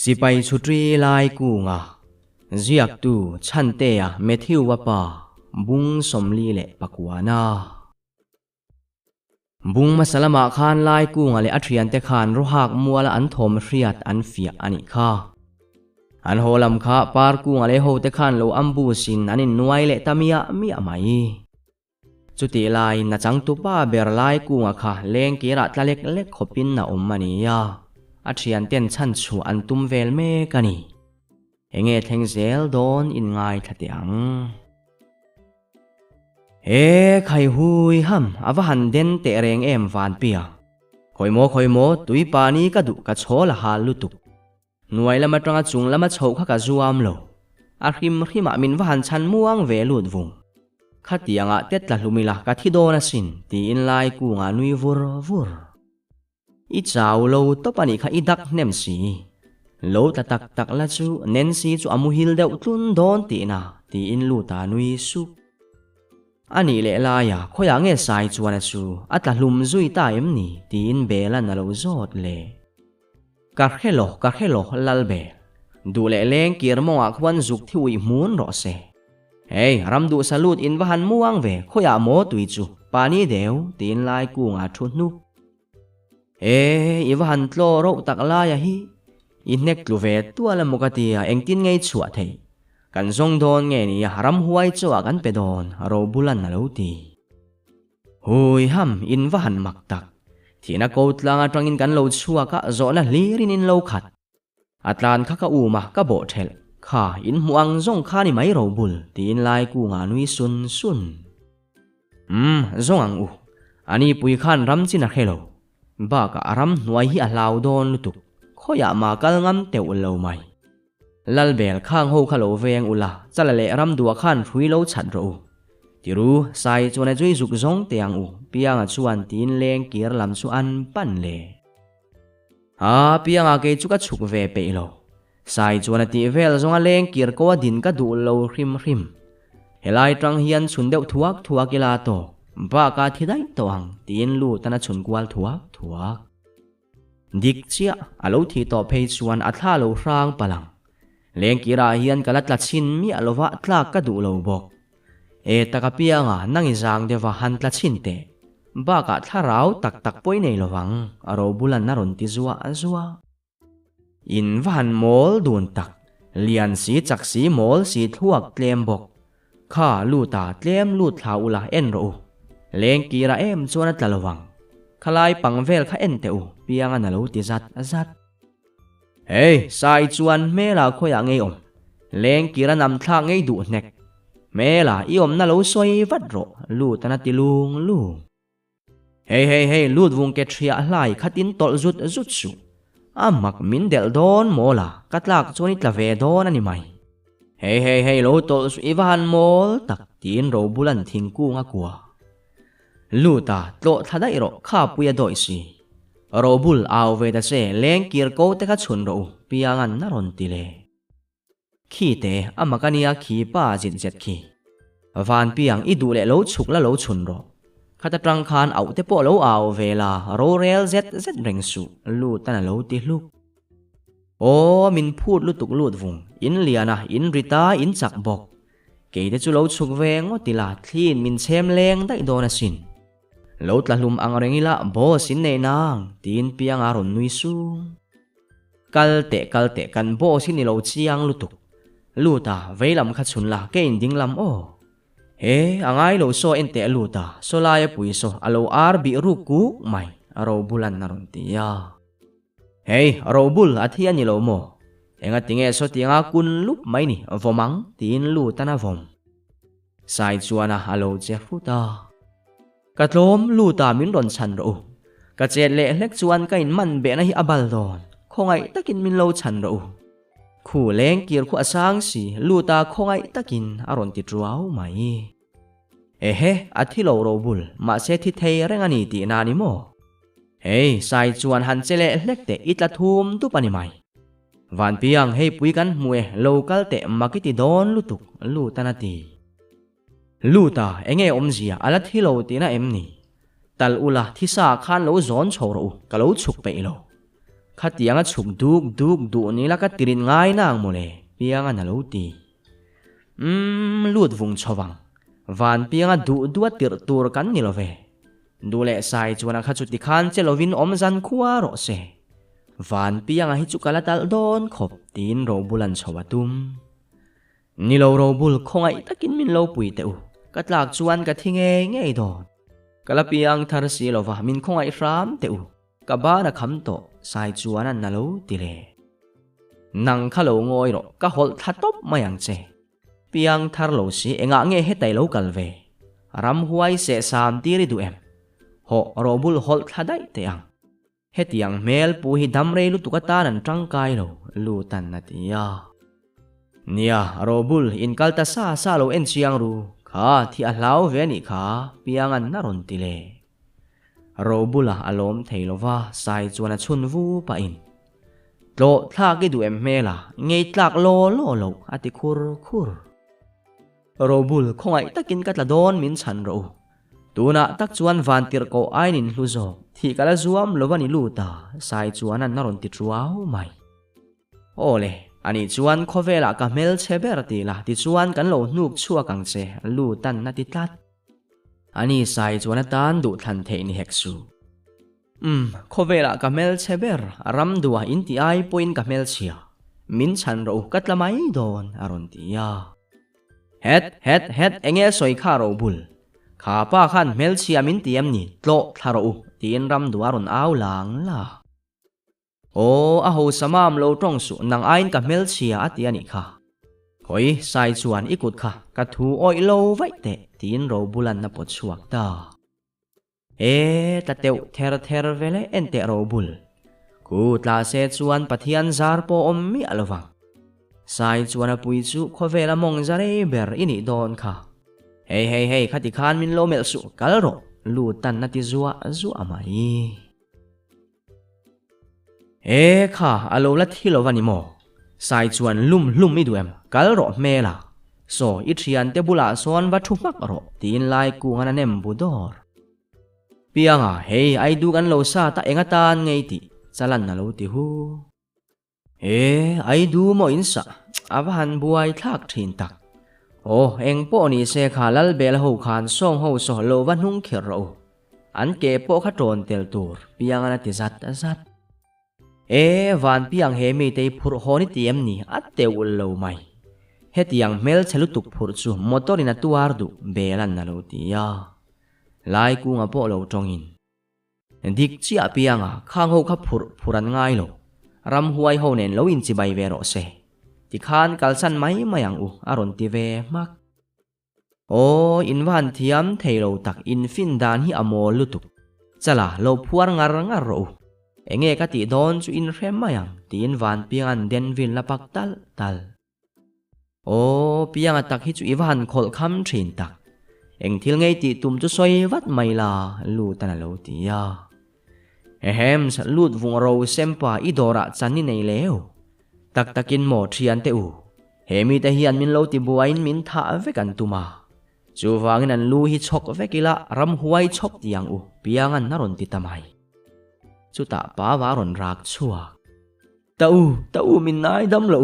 Sipai sutri lai ku nga ziak tu chante a methiu wapa bung somli le pakwana bung masalama khan lai ku nga le athrian te khan rohak muala an thom hriat an fia ani kha an holam kha par ku nga le ho te khan lo ambu sin anin nuai le tamia mi amai chuti lai na chang tu pa ber lai ku nga kha leng kira tlalek lek khopin na ommania athrian ten chan chu an tum vel me kani enge thengzel don in ngai thatiang khai hui ham avahan den te reng em van pia khoimo tui pani ka du ka chola hal lutuk nuai lama tanga chung lama chho kha ka zuam lo arhim hima min vahan chan muang ve lut vung khatianga tetla lumila ka thidona sin ti in lai ku nga nui vur i chaw lo to pani kha idak nem si lo ta tak la chu nen si chu amuhil deuh tlun don ti na ti in lu ta nui su ani le la ya khoya nge sai chuan chu atla hlum zui ta em ni ti in bela na lo zot le ka khelo lal be du le leng kir mo a khwan zuk thui mun ro se hey ram du salut in vahan muang ve khoya mo tui chu pani deu tin lai ku nga thu nu i vahan tlo ro tak la ya hi in nek lu ve tuala mokatia engtin ngei chua thei kan zong don nge ni haram huai chuwa kan pe don ro bulan na lo ti hui ham in vahan mak tak thina ko tlanga tangin kan lo chua ka zo na lirin in lo khat atlan kha ka uma ka bo thel kha in muang zong kha ni mai ro bul tin lai ku nga nui sun zong ang u ani pui khan ram chin a khelo ba ka aram nuai hi a lau don lutuk khoya ma kal ngam teu lo mai lal bel khang ho khalo veng ula chalale ram duwa khan hrui lo chat ro tiru sai chone jui zuk zong teang u pianga chuan tin leng kir lam chu an pan le pianga ke chu ka chuk ve pe lo sai chone ti vel zonga leng kir ko din ka du lo hrim helai tang hian chun deuh thuak ila to ba ka thidai to ang tin lu tana chun kwal thuak dik chia alo thi to phei chuan athla lo rang palang leng kira hian kalat la chin mi alova tlak ka du lo bok taka pianga nangi jang dewa han tla chin te ba ka tharau tak poi nei lowang aro bulan na ron ti zuwa in van mol dun tak lian si chak si mol si thuak tlem bok kha lu ta tlem lu thla ula en ro leng kira em chuan tlalowang khalai pangvel kha en te u pianga na lo ti zat sai chuan mela khoya ngei om leng kira nam thla ngei du nek mela i om na lo soi vat ro lu tana ti lung lu hey lut vung ke thria hlai khatin tol zut su amak min del don mola katlak choni tla ve don ani mai hey lo tol su ivan mol tak tin ro bulan thingkung a kwa luta tlo thadai ro kha puya doi si robul aw ve da se leng kir ko te kha chun ro piangan na ron ti le khi te amakania khi pa zet khi van piang i du le lo chuk la lo chun ro khata trang khan au te po lo aw ve la ro rel zet reng su lu ta lo ti hluk min phut lu tuk lut vung in liana in rita in chak bok ke te chu lo chuk ve ngo ti la thlin min chem leng dai dona sin lo tla hlum ang rengila bo sin nei nang tin piang a ron nui su kalte kan bo sin ni lo chiang lutuk luta veilam kha chun la ke in ding lam angai lo so ente luta so la ya pui so alo ar bi ru ku mai aro bulan na ron ti ya aro bul athia ni lo mo enga tinge so tianga kun lup mai ni vomang tin lu tana vom sai chuana alo che futa katlom luta min ron chan ro ka chet le hlek chuan ka in man be na hi abal don khongai takin min lo chan ro khu leng kir khu asang si luta khongai takin aron ti truau mai athilo ro bul ma se thi thei rengani ti na ni mo sai chuan han chele hlek te itla thum tu pani mai van piang pui kan mue local te makiti don lutuk lutanati luta enge omzia ala thilo tina emni tal ula thisa khan lo zon choro ka lo chuk pe lo khát tiếng chụp đục đụ ní là cái tiền ngay nàng mồ lệ piang na lâu ti lụt vùng cho vàng van piang đụ đuat tiệt tour cắn ní lo về đu lệ sai chuan a khát chút ti khan che lovin gian khua rõ se van piang hi chu kala tal don khop tin ro bulan chawa tum ni lo ro bul khongai takin min lo pui teu katlak chuan ka thinge ngei don kala piang thar si lo wa min khongai ram teu ka ba na kham to sai chuan an na lo ti le nang khalo ngoi ro ka hol thatop mayang che piang thar lo si enga nge he tai lo kal ve ram huai se sam ti ri du em ho ro bul hol thadai te ang he tiang mel pu hi dam re lu tukata nan tang kai lo lu tan na ti ya nia ro bul in kalta sa lo en chiang ru kha thi a hlau ve ni kha piang an na ron ti le ro bula alom theilowa sai chuan chun vu pa in tlo thla ki du em mela ngei tlak lo ati khur ro bul khongai takin katla don min chan ro tuna tak chuan van tir ko ainin hluzo thi kala zuam lovani luta sai chuan an naron ti truau mai ole ani chuan khovela ka mel cheber ti la ti chuan kan lo nuk chua kang che lu tan na ti tlat ani sai chuan tan du than the ni heksu khovela ka mel cheber ram duwa in ti ai point ka mel chia min chan ro katlamai don aron ti ya het enge soi kha ro bul kha pa khan mel chia min tiam ni tlo tharo tin ram duaron aw lang la o a ho samam lo tong su nang ain ka mel chia atiani kha khoi sai chuan ikut kha ka thu oi lo vai te tin ro bulan na pot suak ta ta teu ther vele ente ro bul ku tla se chuan pathian zar po om mi alowang sai chuan a pui chu khovela mong zare ber ini don kha hey khati khan min lo mel su kalro lu tan na ti zuwa zu amai kha alo la thilo wani mo sai chuan lum mi duem kalro mela so i thian te bula son wa thu mak ro tin lai ku ngana nem budor pianga hey ai du kan lo sa ta enga tan ngei ti chalan na lo ti hu ai du mo in sa awan buai thak thin tak eng po ni se kha lal bel ho khan song ho so lo wa nung khir ro an ke po kha ton tel tur pianga na ti zat van piang he mi te phur ho ni tiam ni at te ul lo mai he tiang mel chalutuk phur chu motor ina tuar du belan na lo ti ya lai ku nga po lo tongin dik chia pianga khang ho kha phuran ngai lo ram huai ho nen lo in chi bai ve ro se ti khan kalsan mai mayang u aron ti ve mak in van thiam theilo tak in fin dan hi amol lutuk chala lo phuar ngar ro enge ka ti don chu in rem mayang tin van pian den vin la pak tal pianga tak hi chu iwan khol kham thin tak eng thil ngei ti tum chu soi wat mai la lu tan lo ti ya sa lut vung ro sempa idora chani nei leo tak takin mo thian te u hemi te hian min lo ti buain min tha ve kan tuma chu wangin an lu hi chok vekila ram huai chok tiang u piangan naron ti tamai chu ta pa wa ron rak chua ta u min nai dam lo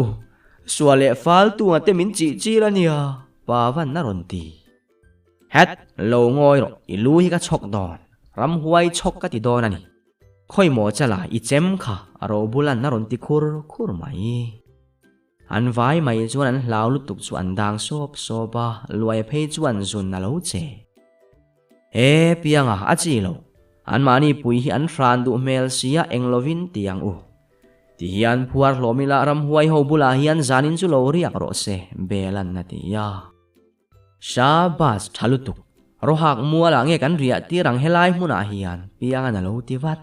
suale fal tu ate min chi la nia pa van naron ti het lo ngoi ro i lu hi ka chok don ram huai chok ka ti don ani khoi mo chala i chem kha aro bulan naron ti khur mai an vai mai chuan an hlau lutuk chu an dang sopa luai phei chuan zun na lo che pianga achi lo an mani pui hi an fran du mel sia englovin tiang u ti hian phuar hlomila ram huai ho bula hian zanin chu lo riak ro se belan na ti ya shabas thalutuk rohak muala nge kan ria ti rang helai hmuna hian pianga na lo ti wat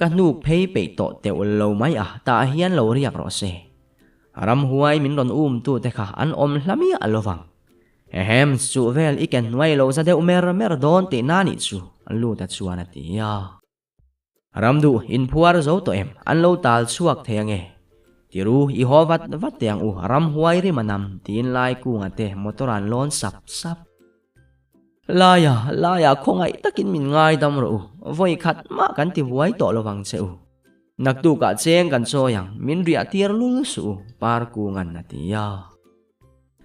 kanuk phei pe to te lo mai ta hian lo riak ro se ram huai min ron tu te kha an om hlami alowang chu vel iken nuai lo za deu mer don te nani chu lu ta chuan ati ya ram du in phuar zo to em an lo tal chuak theange tiru i howat wat tiang u ram huai ri manam tin lai ku ngate motoran lon sap laya khongai takin min ngai dam ro voi khat ma kan ti huai to lowang cheu Naktu ka cheng kan soyang min ria tir lul su par ku ngan na tia.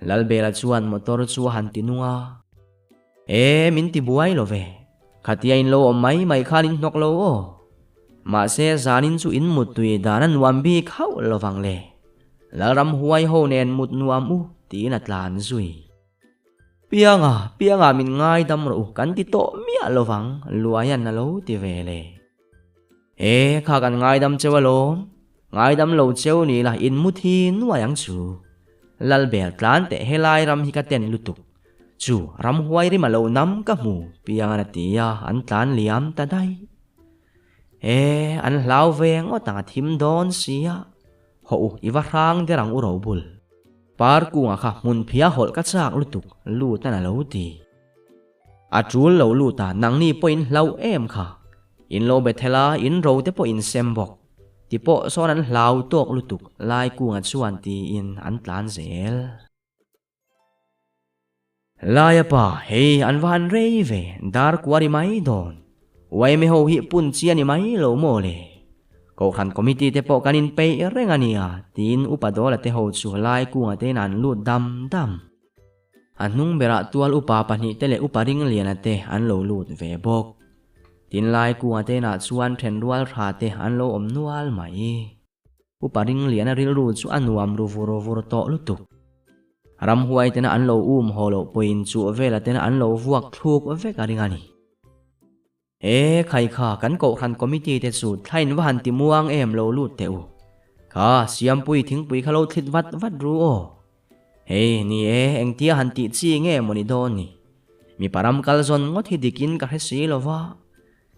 Lalbela chuan motor chu han tinunga. Min ti buai lo ve. Khatia in lo mai mai khalin nok lo o. Ma se zanin chu in mut tui danan wambi khau lo wang le. Laram huai ho nen mut nuam u ti na tlan zui. Pianga min ngai dam ro kan ti to mia lo wang luayan na lo ti ve le. Kha kan ngai dam chewa lo. Ngai dam lo cheu ni la in mut hi nuayang chu. Lalbel tlan te helai ram hi ka ten lutuk. Chu ram huai ri ma lo nam ka mu pianga na tia an tlan liam ta dai. An lau veng o tanga thim don sia. Ho iwa rang derang u ro bul. Par ku nga kha mun phia hol ka chak lutuk lu ta na lo ti. Atul lo lu ta nang ni po in lau em kha. In lo bethela in ro te po in sembok. Ti po son an lau tok lutuk lai ku nga chuan ti in an tlan zel. Lai pa hei an van rei ve dar kwari mai don. Wai me ho hi pun chia ni mai lo mo le. Ko khan committee te po kanin pay rengania tin upadola te ho chu lai ku nga te nan lu dam dam. Anung bera tual upa pani tele uparing lian te an lo lut ve bok. Tin lai ku nga te na chuan then rual ra te an lo om nual mai. Uparing lian ril ru chu anuam ru vur to lutuk. Ram huai te na an lo holo poin chu vela te na an lo vuak thuk ve ka ringani. Khai kha kan ko khan committee te chu thain wa han ti muang em lo lut te u. Kha siam pui thing pui khalo thlit vat ru o. Ni eng tia han ti chi nge moni don ni. Mi param kalzon ngot hi dikin ka hesi lova.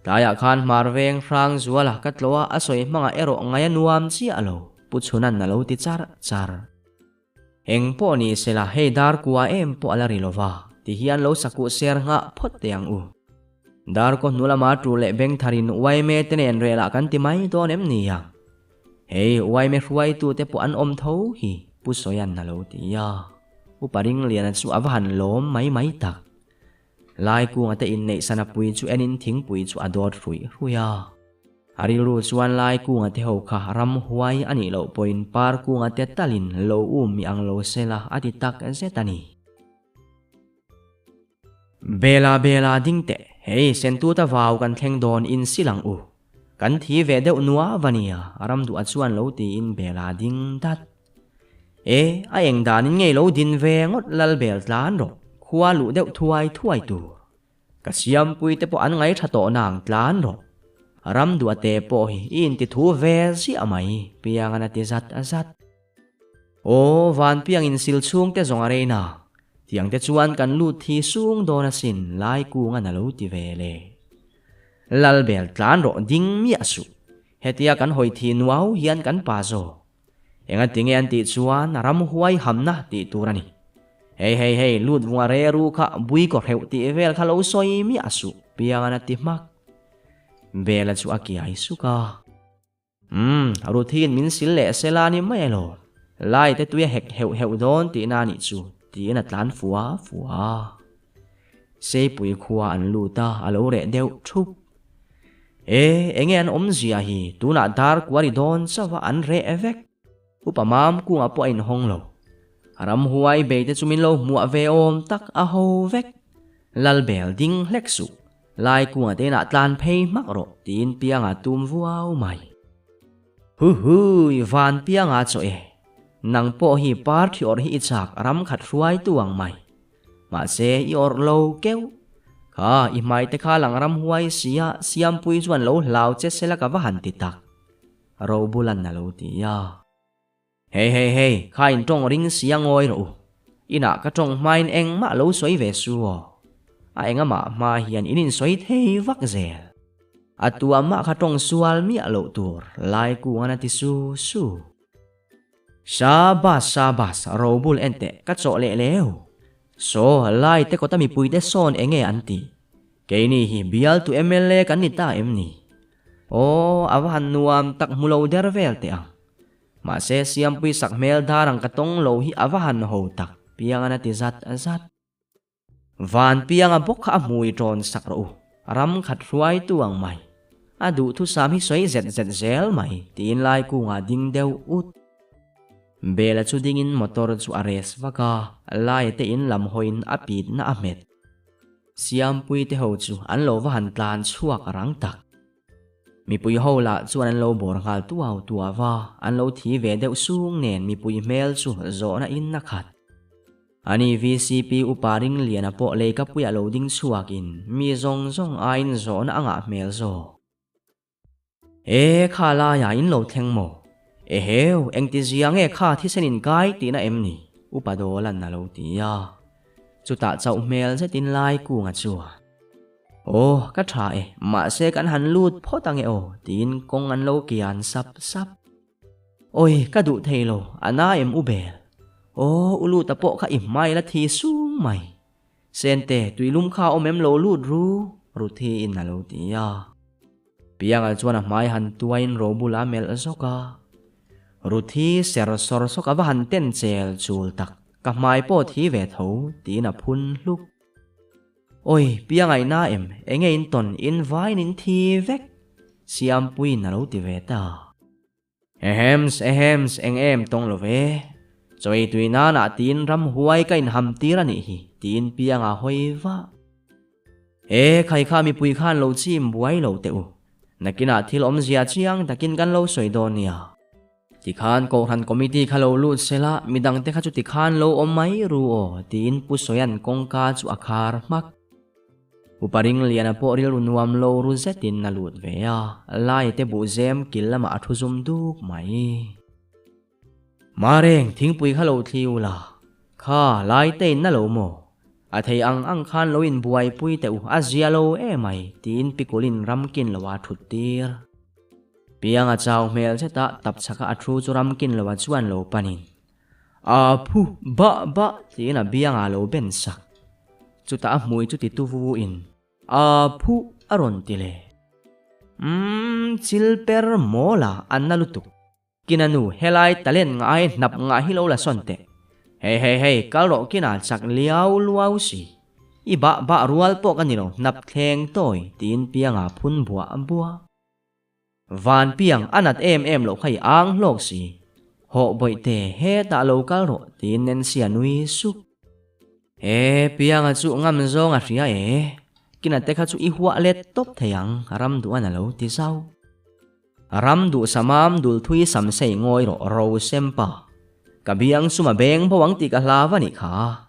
Taya khan marveng rang zuala katloa asoi mga ero ngaya nuam chi alo. Puchunan na lo ti char. Eng po ni sila dar kuwa em po alari lova. Ti hian lo saku ser nga pot te ang u. Dar ko nula matru le beng tharin uai me tenen rela kan ti mai don em ni yang. Uai me ruai tu te po an om thau hi pusoyan na lo ti ya. Uparing lian chu avahan lom mai tak. Lai ku nga te in nei sana pui chu enin thing pui chu ador ruya. Arilu chuan lai ku nga te ho kha ram huai ani lo poin par ku nga te talin lo mi ang lo sela ati tak zetani. Bela ding te. Sentu ta vào kan theng don in silang u. Kan thi ve deuh nuwa vania aram du achuan lo ti in bela ding dat. A eng dan in ngei lo din ve ngot lal bel tlan ro. Khua lu deuh thuai tu. Ka siam pui te po an ngai thato nang tlan ro. Aram du ate po hi in ti thu ve si amai piang na ti zat azat. Van piang in sil chung te zong arena. Tiang te chuan kan lut thi sung do na sin lai ku nga na lo ti ve le. Lal bel tlan ro ding mi asu. Hetia kan hoi thi nuau hian kan pa zo. Enga tinge an ti chuan ram huai hamna ti turani. Hei lut vunga re ru kha bui ko heu ti vel kha lo soi mi asu piang na ti mak. Bela chu akiai suka. Rutin min sil le selani mai lo. Lai te tuya hek heu don ti na ni chu. Ti na tlan fua. Se pui khua an lu ta alo re deuh thup. Enge an om zia hi tu na dar kwari don sawa an re evek. Upamam ku nga po in hong lo. Aram huai be te chumin lo mua ve om tak a ho vek. Lal bel ding leksu. Lai ku nga te na tlan pei mak ro tin pia nga tum vuau mai. Van pia nga cho Nang po hi par thi or hi ichak ram khat ruai tuang mai. Ma se i or lo keu. Kha i mai te kha lang ram huai siam pui chuan lo lau che sela ka va han ti tak. Ro bulan na lo ti ya. Hei kha in tong ring siang oi ro. Ina ka tong main eng ma lo soi ve su o. A enga ma hian inin soi thei vak zel. Atua ma kha tong sual mi alo tur lai ku ana ti su. Sabas robul ente ka cho le leo. So lai te ko ta mi pui te son enge anti. Ke ni hi bial tu MLA kan ni ta em ni. Awan nuam tak mulo dervel te ang. Ma se siam pui sak mel darang katong lo hi awan ho tak piang na ti zat azat. Van piang a bok a mui tron sak ro. Ram khat ruai tuang mai. adu thu sam hi soi zet zet zel mai tin lai ku nga ding deu ut bela chu ding in motor chu ares waka lai te in lam hoin apit na amet siam pui te ho chu an lo wa han tlan chuak rang tak mi pui ho la chu an lo bor ngal tuaw tuawa an lo thi ve deuh sung nen mi pui mel chu zo na in na khat ani VCP uparing liana po le ka pui alo ding chuakin mi zong zong ain zo na anga mel zo khala ya in lo theng mo heu eng ti ziang kha thi senin kai ti na em ni upadolan na lo ti ya chu ta chau mel se tin lai ku nga chu ka tha ma se kan han lut photang tin kong an lo kian sap sap oi ka du theilo ana em ubel ulu ta po kha im mai la thi sung mai sente tuilum kha omem lo lut ru thi in na lo ti ya piang al chuan a mai han tuain robula mel azoka ruthi ser sor soka wa han ten chel chul tak ka mai po thi ve tho ti na phun hluk oi piang ai na em enge in ton in vai nin thi vek siam pui na lo ti ve ta ehems eng em tong lo ve choi tuina na tin ram huai kain ham tira ni hi tin piang a hoi wa khai kha mi pui khan lo chim buai lo te u nakina thil om zia chiang takin kan lo soi don nia ti khan ko han committee khalo lut sela midang te kha chu ti khan lo om mai ru tin pu soyan kongka chu akhar mak uparing liana po ril nuam lo ru zetin na lut ve ya lai te bu zem kilama athuzum duk mai mareng thingpui khalo thiula kha lai te na lo mo a thei ang khan lo in buai pui te u azia lo mai tin pikulin ramkin lawa thutir pianga chaw mel cheta tap chaka athu churam kin lawa chuan lo panin phu ba tina bianga lo ben sak chuta mui chu ti tu vu in phu aron tile chilper mola annalutuk kinanu helai talen ngai nap nga hi lo la sonte hey kalro kina chak liao luau si iba ba rual po kanilo nap thleng toy tin pianga phun bua van piang anat em lo khai ang lok si ho boi te he ta lo kalro tin nen sia nui su pianga chu ngam zong a ria kina te kha chu i huwa let top theyang ram du ana lo ti sau ram du samam dul thui sam sei ngoi ro sempa kabiang suma beng bawang ti ka hlawa ni kha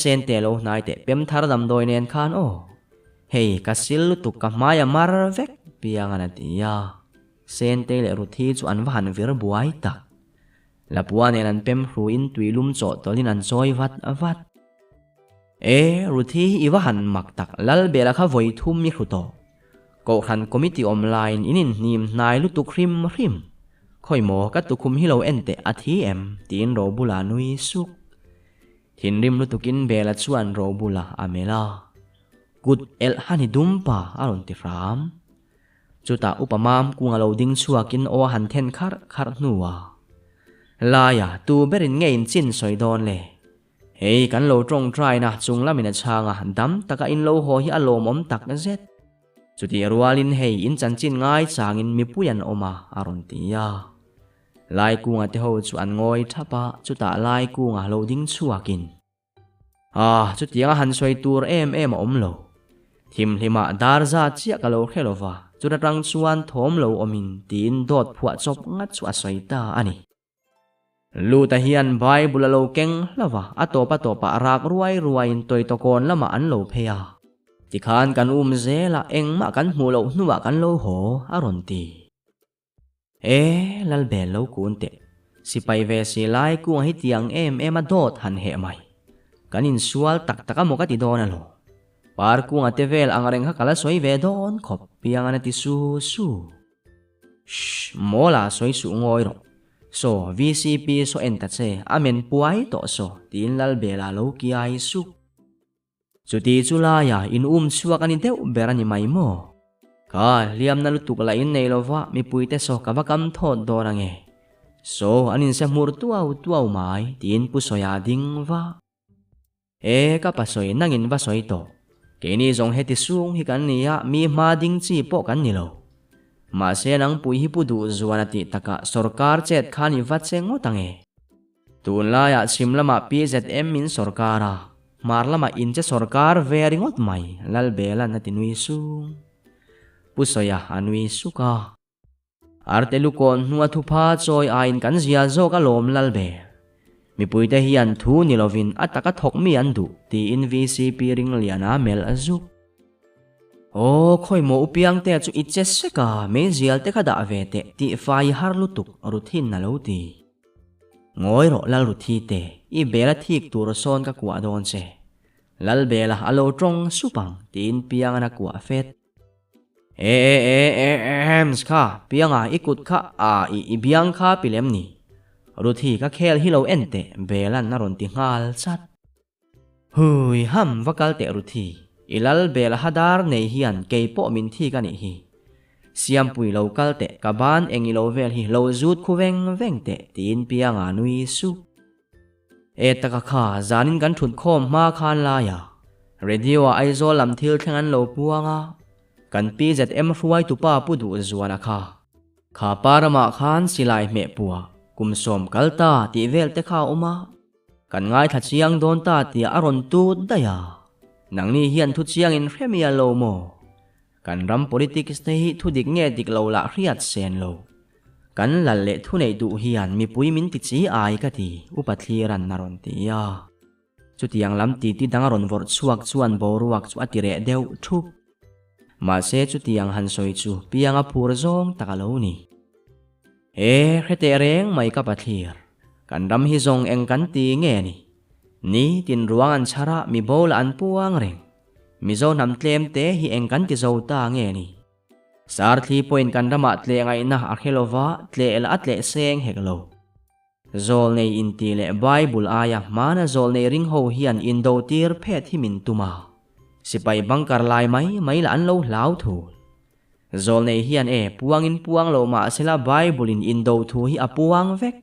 sen te lo nai te pem thar dam doi nen khan hei kasil tu ka maya mar vek piang ana tia sen te le ruthi chu an van vir buai ta lapuan en an pem hru in tuilum cho tolin an choi vat avat ruthi iwa han mak tak lal bela kha voi thum mi hruto ko khan committee online inin nim nai lu tu khrim khoi mo ka tu khum hi lo ente athi em tin ro bula nui suk thin rim lu tukin bela chuan ro bula amela good el hani dumpa aron ti ram chuta upamam kunga lo ding chuakin han then khar nuwa laya tu berin ngein chin soi don le hei kan lo trong try na chung lamina changa dam taka in lo ho hi alom om tak na zet chuti rualin hei in chan chin ngai changin mi puyan oma aron tia lai kunga te ho chu an ngoi thapa chuta lai kunga lo ding chuakin chutianga han soi tur em om lo thim hlima darza chia ka lo khelova chuta rang chuan thom lo omin tin dot phua chop nga chu asoi ta ani luta hian bible lo keng lawa atopa rak ruai in toi to kon lama an lo pheya ti khan kan zela engma kan hmu lo hnuwa kan lo ho aron ti lal bel lo kunte sipai ve si lai ku hi tiang em adot han he mai kanin sual tak mo ka ti don alo par ku nga tevel ang reng ha kala soi ve don khop piang ana ti su mola soi su ngoi ro so VCP so enta che amen puai to so tin lal bela lo ki ai su chuti chula ya in suwa kanin teu berani mai mo ka liam na lutuk la in nei lova mi puite so ka vakam thot donange so anin se mur tuau mai tin pu soya ding wa ka pasoi nangin va soi to ni zong heti sung hi kan nia mi ma ding chi po kan ni lo ma se nang pui hi pu du zuanati taka sarkar chet khani vat sengo tange tun la ya simlama PZM min sarkara marlama inche sarkar veringot mai lal bela na tinui sung pusoya anui suka artelu kon nuwa thupa choi ain kan zia zo ka lom lal be mi puite hian thu nilovin ataka thok mi an du ti in VCP ring liana mel azuk o khoi mo upiang te chu iche seka me zial te khada ve te ti fai har lutuk ruthin na lo ti ngoi ro lal ruthi te i bela thik tur son ka kwa don che lal bela alo trong supang tin piang na kwa fet ska pianga ikut kha i biang kha pilem ni ruthi ka khel hi lo ente belan na ron ti ngal chat hui ham vakal te ruthi ilal bel hadar nei hian keipo min thi ka ni hi siam pui lo kal te kaban engi lo vel hi lo zut khuweng veng te tin pianga nui su taka kha zanin kan thut khom ma khan la ya radio aizo lam thil thengan lo puanga kan PZM ruai tu pa pu du zuana kha parama khan silai me puwa kumsom kalta ti vel te kha uma kan ngai tha chiang don ta ti aron tu daya nangni hian thu chiang in remia lo mo kan ram politics te hi thu dik nge dik lo la riat sen lo kan lal le thu nei du hian mi pui min ti chi ai ka ti upathli ran naron ti ya chu tiang lam ti ti dang ron vor chuak chuan boruak chu atire deu thu ma se chu tiang han soi chu pianga phur zong takalo ni khete reng mai ka pathir kan ram hi zong eng kan ti nge ni tin ruang an chara mi bol an puang reng mi zo nam tlem te hi eng kan ti zo ta nge ni sarthi point kan rama tle ngai na akhelova tle el atle seng heklo zol nei in ti le bible aya mana zol nei ring ho hian indo tir phet hi min tuma sipai bangkar lai mai la an lo hlau thu zol nei hian puang lo ma sela bible in indo thu hi apuang vek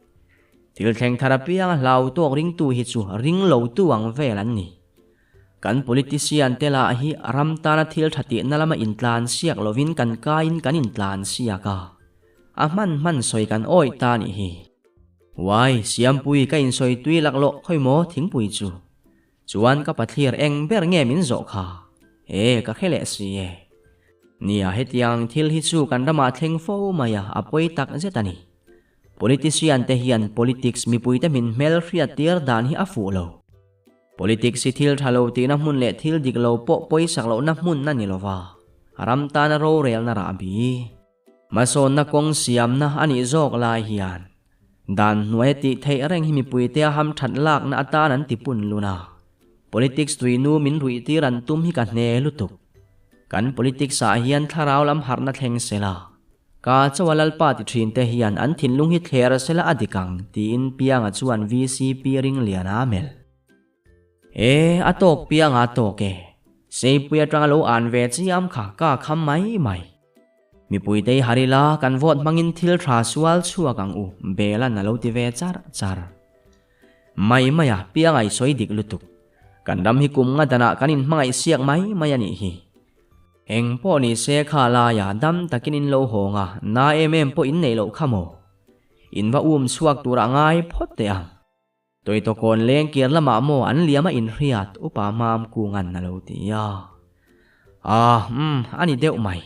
til thleng tharapiang hlau tok ring tu hi chu ring lo tuang velan ni kan politician tela hi ramtana thil thati nalama intlan siak lovin kan kain kan intlan siaka man soi kan oi ta ni hi wai siam pui ka in soi tui laklo khoimo thingpui chu chuan ka pathlir eng ber nge min zo kha ka khele si nia hetiang thil hi chu kan rama thleng fo maya apoi tak zetani politician te hian politics mi pui te min mel hria tir dan hi afu lo politics si thil thalo ti na mun le thil dik lo po poi sak lo na mun na ni lova ram ta na ro rel na ra bi mason na kong siam na ani zok lai hian dan nuai ti thei reng hi mi pui te ham that lak na ata nan ti pun luna politics tui nu min rui ti ran tum hi ka hne lutuk kan politics a hian tharau lam har na thleng sela ka chawalal pa ti thin te hian an thin lung hi thler sela adikang tin pianga chuan VCP ring liana mel atok pianga toke sei puya tang lo an ve chiam kha ka kham mai mi pui te harila kan vote mangin thil thra sual chua kang u bela na lo ti ve char mai maya piangai soi dik lutuk kan dam hi kum nga dana kanin mangai siak mai ani hi eng po ni se kha la ya dam takinin lo honga na po in nei lo khamo in wa suak tura ngai phot te ang toi to kon leng kir lama mo an liama in hriat upa mam ku ngan na lo ti ya ani deu mai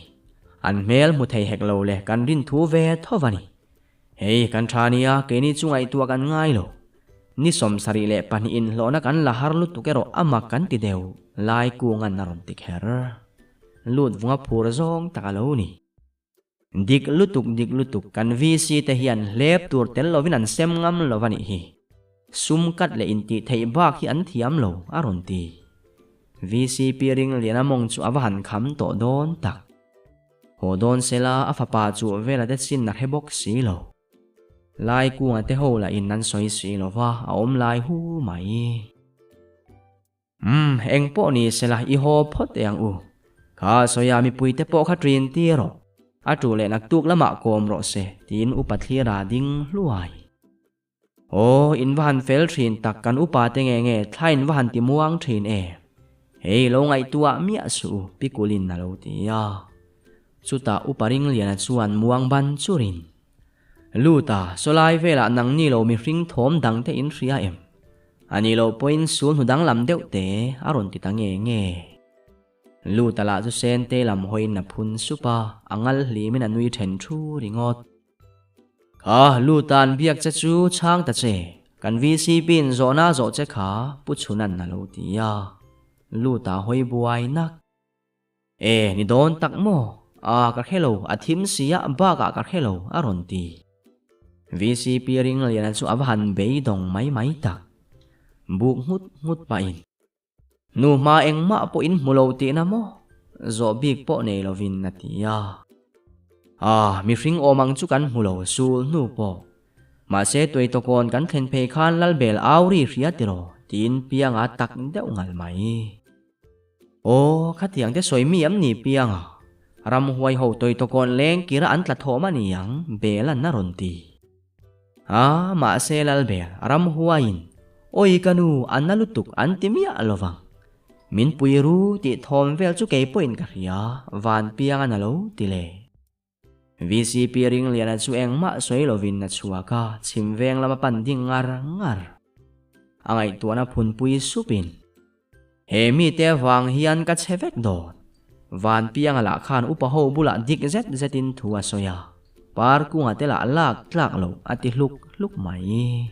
an mel mu thei hek lo le kan rin thu ve thovani hei kan thania ke ni chungai tua kan ngai lo ni som sari le pani in lo na kan la har lu tukero ama kan ti deu lai ku ngan na ron ti kher lut vunga phur zong takalo ni dik lutuk kan VC te hian lep tur tel lovin an sem ngam lovani hi sum kat le inti thei bak hi an thiam lo aron ti VCP ring liana mong chu awahan kham to don tak ho don sela afapa chu vela de sin na hebok si lo lai ku ate ho la in nan soi si lo wa aom lai hu mai eng po ni sela i ho phot yang u kha soya mi pui te po kha trin ti ro atu le nak tuk lama kom ro se tin upathli ra ding luai in van fel thin tak kan upa te nge thlain van ti muang thin Hei lo ngai tua mia su pikulin na lo tia. Chuta uparing lian chuan muang ban churin. Luta solai vela nang ni lo mi hring thom dang te in ria em. Ani lo point sul hudang lam deuh te aron ti tange nge. Luta la chu sen te lam hoin na phun supa angal hli min anui then thu ringot. Ka lutan biak cha chu chang ta che. Kan VC pin zo na zo che kha pu chunan na lo tia. Luta hoi buai nak. Ni don tak mo. Ka hello athim siya ba ka hello aron ti. VC piring lian chu avhan be dong mai tak. Buk ngut pa in. Nu ma eng ma po in mulo ti na mo. Zo big po ne lovin na tia. Mi hring omang chu kan mulo sul nu po. Ma se tuay tokon kan khen pe khan lal bel auri ria tiro. Tin piang tak deuh ngal mai. Khatiang te soi mi am ni piang Ram huay ho toy tokon leng kira an tlathoma niyang belan na ronti. Ma se lal bel ram huayin. Oi kanu an nalutuk an timia alovang. Min puiru ti thom vel chu kay poin ka ria van piang analo tile. VC piring lian chu eng ma soi lovin na chuaka chimveng lama panding ngar. Angay tuana phun pui supin. He mi te wang hian ka chevek do. Van piang ala khan upaho bula dik zetin thua soya. Par kunga tela lak tlak lo ati luk mai.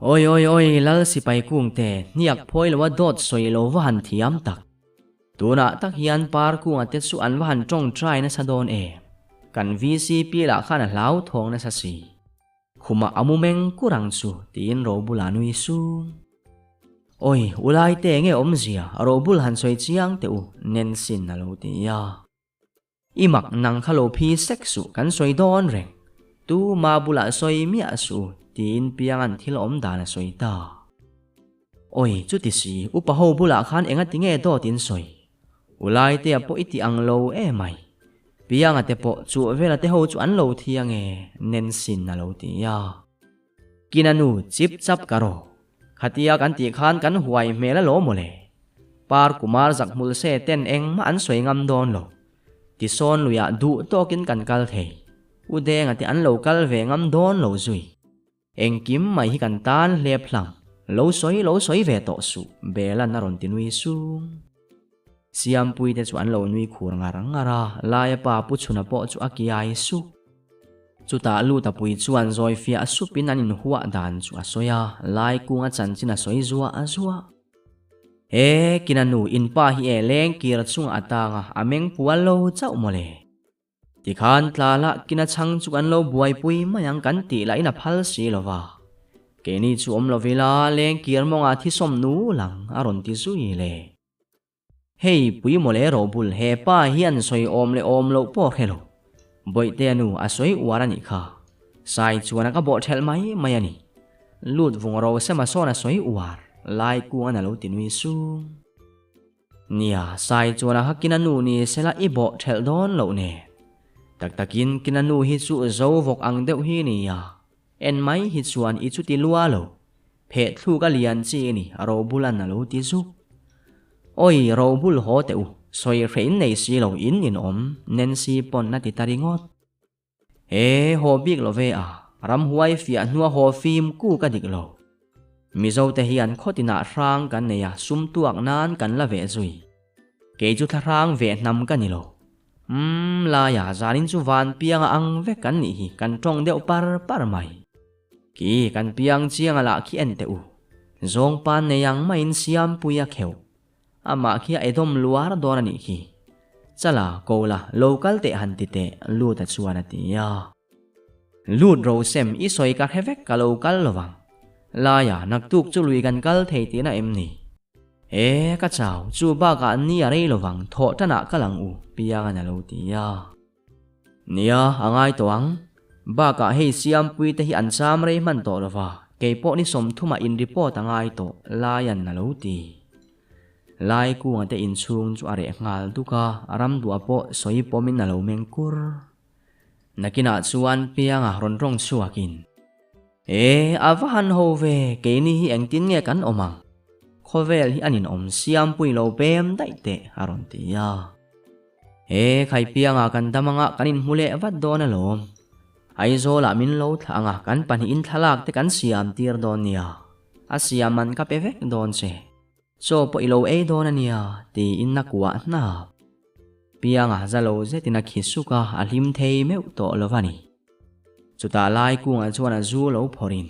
Oi lal sipay kung te niyak phoi lawa dot soi lo wahan thiam tak. Tuna tak hian par kunga te su an wahan trong try na sa don Kan VC pila khan lau thong na sa si. Khuma amumeng kurang su tin ro bula nui su. Ulay te nge omzia ro bulhan soi chiang te u nen sin na lo tiya. Imak nang khalo phi seksu kan soi don reng. Tu ma bula soi mia su tin piangan thil om da na soi ta. Chu ti si upaho bula khan enga tinge do tin soi. Ulay te po iti ang lo mai. Pianga te po chu vela te ho chu an lo thiang nen sin na lo tiya. Kinanu chip chap karo. Khatia kan ti khan kan huay mela lo mole. Par kumar zak mul se ten eng ma an soi ngam don lo. Ti son luya du tokin kan kal thei. Ude nga ti an lo kal ve ngam don lo zui. Eng kim mai hi kan tan lep lang. Lo soi ve to su. Bela naron tinui su. Siam pui te chu an lo nui khur ngara. Laya pa pu chuna po chu akiai su. Chuta luta pui chuan zoi fia supin anin huwa dan chu asoya lai kunga chanchina soi zuwa azua. Kinanu inpa hi leng kir chung atanga ameng pualo chau mole. Tikhan tlala kina chang chu an lo buai pui mayang kan ti la ina phal si lova. Keni chu om lovila leng kir monga thi som nu lang aron ti zui le. Hei pui mole ro bul he pa hian soi om le om lo po khelo. Boy te anu asoi warani kha. Sai chuana ka bo thel mai ani. Lut vung ro sema sona soi war. Lai ku ana lo tinui su. Nia sai chuana ha kinanu ni sela i bo thel don lo ne. Takin kinanu hi chu zo vok ang deuh hi ni ya. En mai hi chuan i chu ti lua lo. Phe thu ka lian chi ni ro bulan na lo ti zu. Ro bul ho te u. Soi rein nei si lo in om nen si pon na ti taringot. Ho big lo ve ram huai fia nuwa ho phim ku ka dik lo. Mizo te hian khotina rang kan neya sum tuak nan kan la ve zui. Ke chu tharang ve nam kan ni lo. La ya zanin chu van piang ang ve kan ni hi kan tong deuh par mai. Ki kan piang chiang ala ki en te u. Zong pan neyang main siam puya kheu. Ama kia edom luar dona ni ki. Chala kola local te hantite luta chuana tiya. Lut ro sem isoi ka hevek ka local lovang. Laya naktuk chu lui kan kal thei tina em ni. Ka chau chu ba ka ni are lovang tho tana kalang u pianga na lo tiya. Nia angai toang ba ka hei siam pui te hi an sam rei man to lova. Ke po ni som thuma in report angai to layan na lo ti. Lai ku nga te in chung chu are ngal duka aram dua po soi pomin na lo mengkur. Nakina chuan pianga ron rong chuakin. Avahan ho ve ke ni hi eng tin nge kan omang. kho vel hi anin om siam pui lo bem dai te aron tia he khai pianga kan damanga kanin mule vat don alom ai zo la min lo thanga kan pani in thalak te kan siam tir don nia a siaman ka pevek don se so po ilo e don ania ti in nakwa na pianga zalo zetina khisuka alim thei meu to lovani chuta lai kunga chuan a zu lo phorin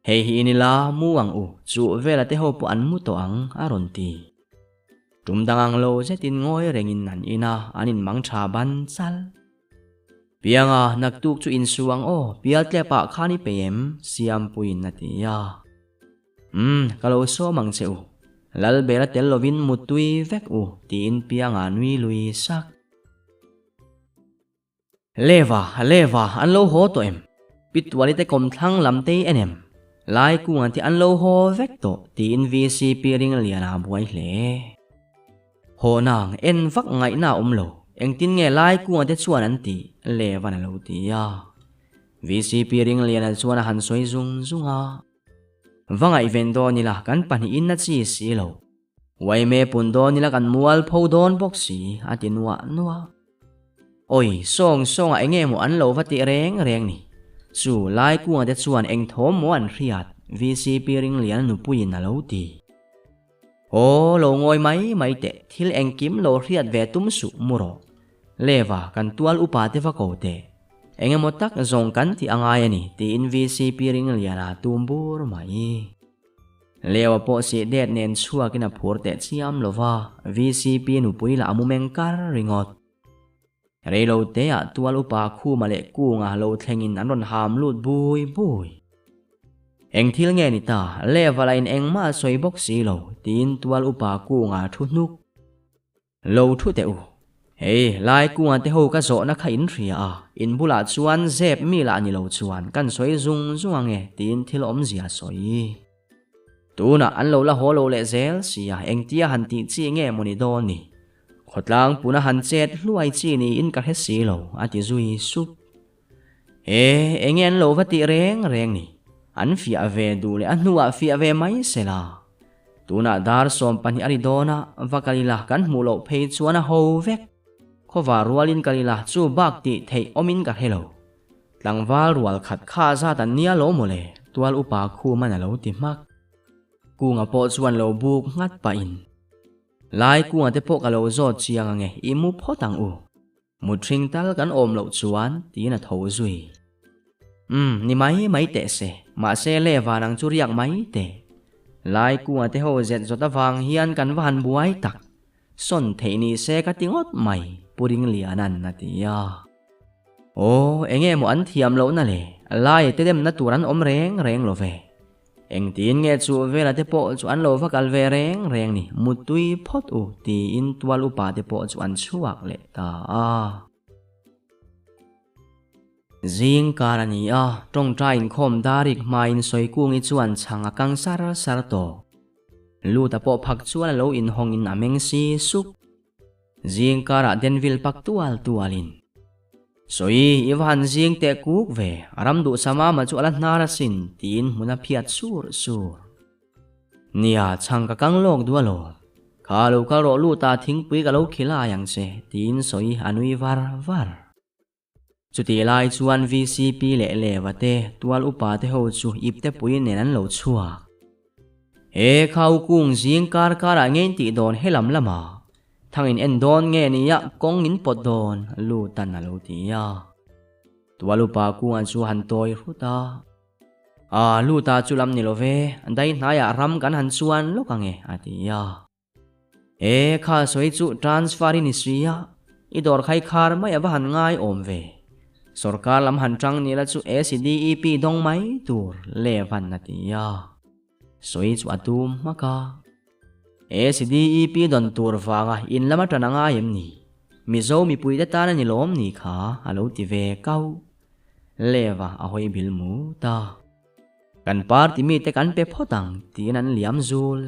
hei hi ni la muang u chu vela te ho pu an mu to ang aron ti tum dangang lo zetin ngoi rengin nan ina anin mang tha ban chal pianga naktuk chu in suang o pial tle pa khani pem siam puin na ti ya kalo so mang cheu lal bela tel lovin mutui vek u tin pianga nui lui sak leva an lo ho to em pitwali te kom thang lam te enem lai ku an ti an lo ho vek to tin VCP ring liana buai hle ho nang en vak ngai na lo eng tin nge lai ku an te chuan an ti leva na lo ti ya VCP ring liana chuan han soi zunga vangai vendo ni la kan pani in na chi si lo wai me pun do ni la kan mual pho don box si atinwa nuwa oi song a enge mo an lo vati reng ni chu lai ku ate chuan eng thom mo an riat VCP ring lian nu puin na lo ti o lo ngoi mai te thil eng kim lo riat ve tum su muro leva kan tual upa te va ko te enge mo tak zong kan ti angai ani ti in VCP ring liana tumbur mai lewa po si det nen chua kina phur te chiam lova VCP nu puila amumeng kar ringot reilo te a tual upa khu male ku nga lo thlengin an ron ham lut bui eng thil nge ni ta lewa lain eng ma soi box si lo tin tual upa ku nga thu nuk lo thu te u hey lai ku nga te ho ka zo na kha in ria in bula chuan zep mi la ni lo chuan kan soi zung ange tin thil om zia soi tuna an lo la ho lo le zel sia eng tia han ti chi nge moni don ni khotlang puna han chet hluai chi ni in ka he si lo ati zui sup engen lo vati reng ni an fi ave du le anua fi ave mai sela tuna dar som pani ari dona vakalila kan mulo phei chuana ho vek khowa rualin kalila chu bak ti thei omin ka helo tlangwal rual khat kha za tan nia lo mole tual upa khu man lo ti mak kunga po chuan lo buk ngat pa in lai kunga te po ka lo zo chiang nge imu photang u mutring tal kan om lo chuan ti na tho zui ni mai te se ma se le wanang churiak mai te lai kunga te ho zet zota wang hian kan van buai tak son theini se ka tingot mai puring lianan na tia o enge mo an thiam lo na le lai te dem na turan om reng lo ve eng tin nge chu vela te po chu an lo vakal ve reng ni mutui phot u ti in tual upa te po chu an chuak le ta zing karani trong train khom darik main soi kung i chuan changa kang sar to lu ta po phak chuan lo in hong in ameng si suk zing kara denvil pak tualin soi iwan zing te kuk ve aram du sama ma chu ala nara sin tin muna phiat sur nia changka kang lok dualo khalo ka ro lu ta thing pui ka lo khila yang se tin soi anui var chuti lai chuan VCP le wate tual upa te ho chu ipte pui nen an lo chua khau kung zing kara ngein ti don helam lama thangin en don nge ni ya kong in pot don lu tan alo ti ya tualupa ku an chu han toy ruta lu ta chulam ni love andai na ya ram kan han chuan lokange ati ya kha soi chu transfer ni sia i dor khai khar mai aba han ngai om ve sarkar lam han tang ni la chu SDEP dong mai tur le van na ti ya soi chu atum maka SDEP don tur wanga in lama tananga yem ni mizo mi pui da ta ni lom ni kha alo ti ve kau lewa a hoi bil mu ta kan party mi te kan pe photang tin an liam zul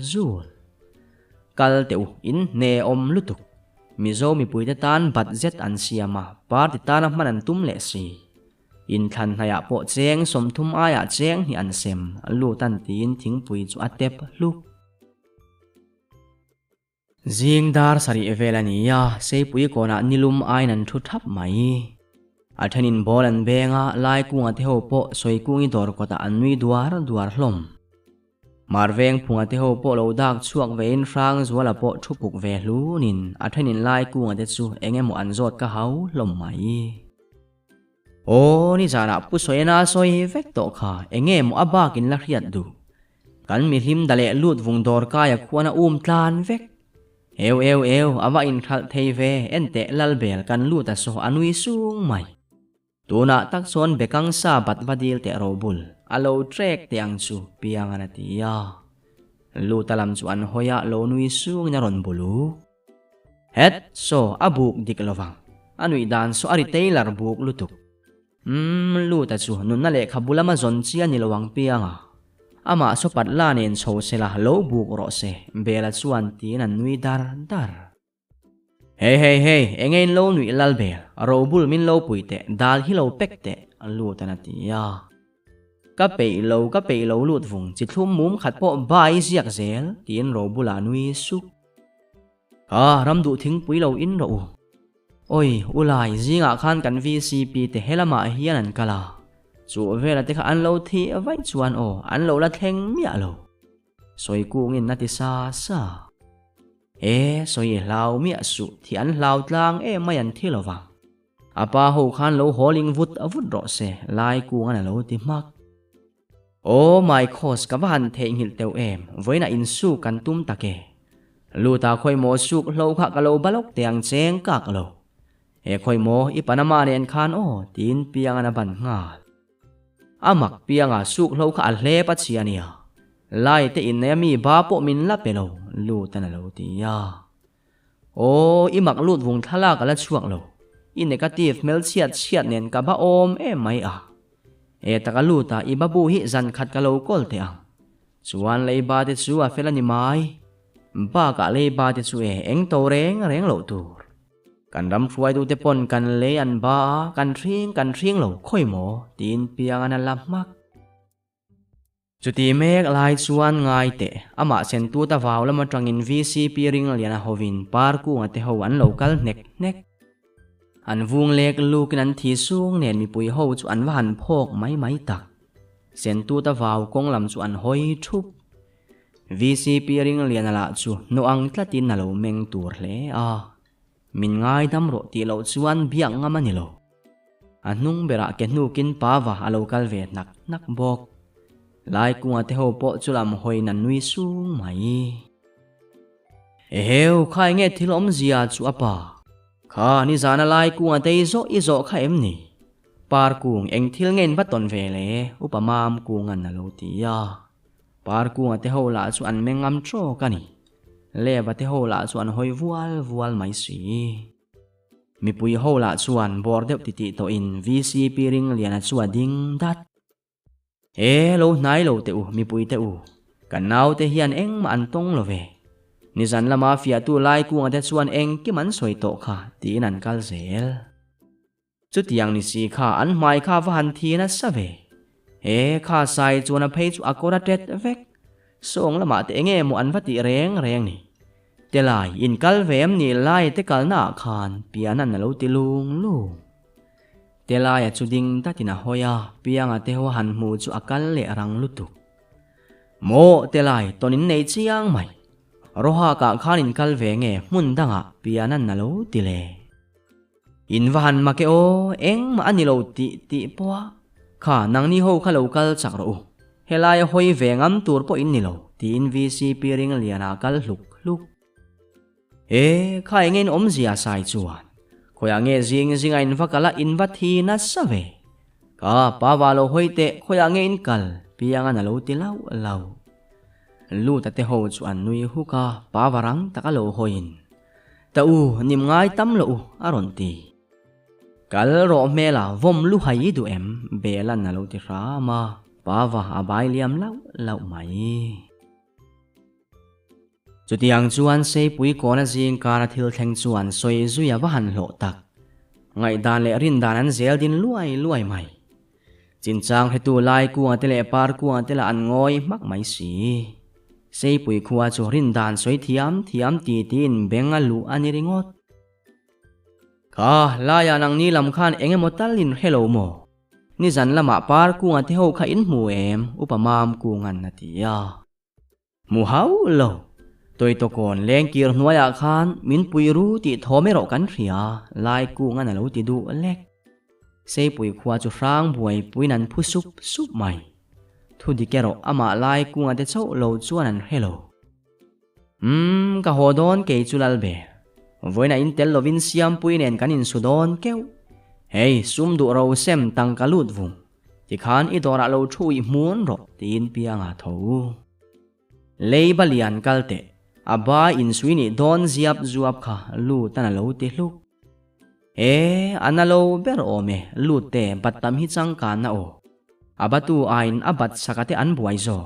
kal teu in ne om lutuk mizo mi pui da tan bat zet an siama party ta na man an tum le si in than haya po cheng som thum aya cheng hi an sem lu tan tin thing pui chu atep luk Riêng dar sari velania sei pui kona nilum ai nan thu thap mai. Athanin bolan benga lai kunga te ho po soi kungi dor kota anui duar hlom. Marveng punga te ho po lo dak chuak vein frang zwala po thupuk ve hlunin athanin lai kunga te chu engemaw anzot ka hau hlom mai. O ni zana pu soina soi vek to kha engemaw abakin la hriat du. Kan mi hlim dale lut vung dor kaya khuana tlan vek. Eo awa in khal thei ve ente lalbel kan luta so anui sung mai. Tuna tak son bekang sa bat vadil te robul alo trek te ang chu piang anatia. Luta lam chu an hoya lo nui sung naron bulu. Het so abuk diklowang. Anui dan so ari tailor buk lutuk. Luta chu nun na le khabula ma zon chia nilawang pianga. Ama so patlanin so sela lo buk ro se bela chuan tin an nui dar. Hey, engain lo nui lalbel, robul min lo puite, dal hi lo pekte, luta na tiya. Ka pei lo lut vung, chitlum mum khat po bai ziak zel, tin robula nui suk. Ramdu thing pui lo in ro. Oi, ulai zinga khan kan VCP te helama hian an kala. Chu vela te kha an lo thi vai chuan an lo la thleng mia lo. Soi kungin na ti sa. Soi lau mia su thì an lau tlang mayan thilowang. Apa ho khan lo holing vut ro se lai ku ngana lo ti mak. My cause ka van the ngil teu với na in su kan tum take. Luta khoi mo suk lo kha ka lo balok tiang cheng ka ka lo. Khoi mo ipanama nen khan tin piang ana ban nga. Amak pianga suk lo kha hle pa chiania. Lai te in mi ba po min la pelo luta na lo tiya. Imak lut vung thala ka la chuak lo. I negative mel chiat nen ka ba mai taka luta ibabu hi zan khat ka lo kol te ang. Chuan lei ba te chu a fela ni mai. Ba ka lei ba te chu eng to reng lo tur. Kan ram fuai du te pon kan le an ba kan thring lo khoi mo tin piang ana lamak. Chuti mek lai chuan ngai te ama sen tu ta vaw lama tangin VCP ring liana hovin par ku ngate ho an local nek. An vung lek lukin an thi sung nen mi pui ho chu an van phok mai tak. Sen tu ta vaw kong lam chu an hoi thup. VCP ring liana la chu no ang tlatin na lo meng tur hle min ngai dam ro ti lo chuan biang nga manilo. Anung bera ke nukin pawa a local ve nak bok. Lai kunga te ho po chulam hoi nan nui sung mai. Khai nge thilom zia chu apa. Kha ni zana lai kunga te izo kha ni. Par kung eng thil ngen baton vele upamam kungan na lo tiya. Par kunga te ho la chu an mengam tro kani. Le ba te ho la chu an hoi vual mai si. Mi pui ho la chu an bor deuh titi to in VCP ring liana chu ding dat. Lo nai lo te mi pui te kan nau te hian eng ma an tong lo ve. Ni zan la mafia tu lai ku ngate chuan eng ki man soi to kha ti nan kal zel. Chu tiang ni si kha an mai kha va han thi na sa ve. Kha sai chuan a phei chu akora tet vek. Song la ma te nge mo an va ti reng ni. Te lai in kal vem ni lai te kal na khan pianan na lo ti lung. Te lai chu ding ta tina hoya pianga te ho han mu chu akal le rang lutuk. Mo te lai tonin nei chiang mai. Roha ka khanin kal ve nge mun danga pianan na lo ti le. In van ma ke eng ma ani lo ti po. Kha nang ni ho kha lo kal chak ro. Helai hoi ve ngam tur po in ni lo. Tin VCP ring liana kal luk. Kha engin zia sai chuan. Khoya nge zing in vakala in vathi na sa ve. Ka pawalo hoite khoya nge in kal pianga na lo ti lau. Lu ta te ho chu an nui hu ka pawarang takalo hoin. Ta nim ngai tam lo aron ti. Kal ro mela vom lu hai du belan na lo ti ra ma pawa abai liam lau mai. Chu tiang chuan sei pui ko na jing kara thil thleng chuan soi zuya wa han lo tak. Ngai dan le rin dan an zel din luai mai. Chin chang he tu lai ku atele par ku atela an ngoi mak mai si. sei pui khuwa chu rin dan soi thiam ti tin benga lu ani ringot ka laya nang ni lam khan enge motalin hello mo ni zan lama par ku nga te ho kha in mu em upamam ku ngan na tia mu hau lo tôi to kon leng kir hnuaya khan min pui ru ti thome ro kan thria lai ku nga na lo ti du lek sei pui khuwa chu rang buai puinan phu sup mai thu di kero ama lai ku nga te chau lo chuan an hello ka hodon ke chulal be voina in tel lovin siam puinen kanin sudon keu hey sum du ro sem tang kalut vung ti khan I dora lo thui muan ro tin pianga tho lei balian kalte aba in suini don ziap zuap kha lu tan lo ti hluk analo ber ome lu te batam hi chang kan na o abatu ain abat sakate an buai zo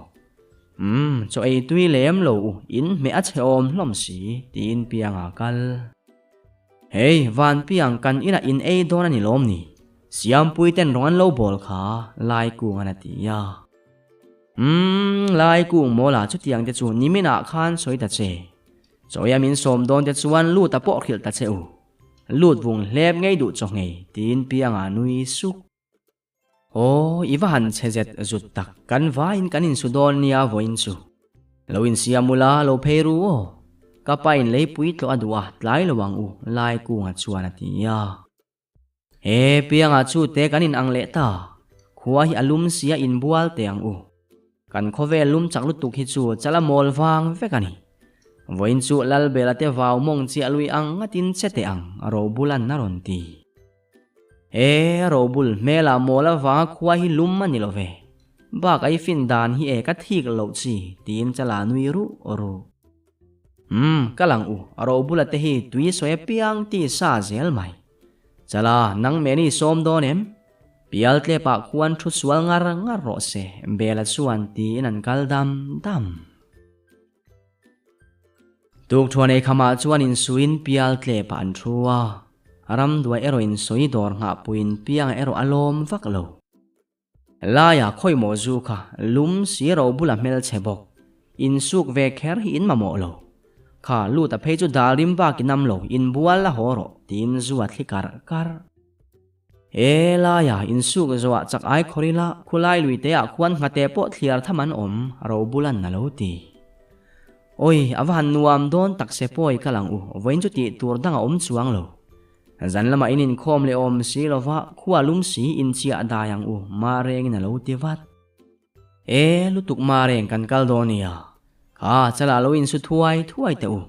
cho ei tui lem lo in me a cheom hlom si tin pianga kal hey van piang kan ina in ei don ani lom ni siam pui ten ron lo bol kha lai ku ngana ti ya lai ku mola chu tiang te chu nimina khan soi ta che choya min som don te chuan lu ta po khil ta che u lut vung lep ngei du cho ngei tin pianga nui suk iwa han chezet zut tak kan va in kanin sudon nia voin chu loin siamula lo pheru o kapain lei pui tlo adwa tlai lowang u lai ku nga chuan atia pianga chu te kanin angle ta khuwa hi alum sia in bual teang u kan khove lum chaklu tuk hi chu chala mol wang vekani voin chu lal bela te waw mong chi alui ang ngatin chete ang ro bulan naron ti ro bul mela mola wa khuwa hi lum mani love ba kai fin dan hi ka thik lo chi tin chala nui ru ru kalang u ro bula te hi tui soe piang ti sa zel mai chala nang meni som donem pial tle pa khuan thu sual ngar ro se bela chuan ti nan kal dam tuk thuan e khama chuan in suin pial tle pa an thua aram dua eroin soi dor nga puin piang ero alom vaklo laya khoi mo zu kha lum si ro bula mel chebok in suk ve kher hi in mamo lo kha lu ta phei chu dalim ba kinam lo in bual la horo tin zuwa thlikar kar laya in suk zuwa chak ai khorila khulai lui te a khwan ngate po thliar thaman om ro bulan na lo ti oi awan nuam don takse poi kalang u voin chu ti tur danga om chuang lo zan lama inin khom le om si lova khuwa lum si in chia dayang u ma reng na lo ti wat lutuk ma reng kan kal donia chala lo in su thuai te u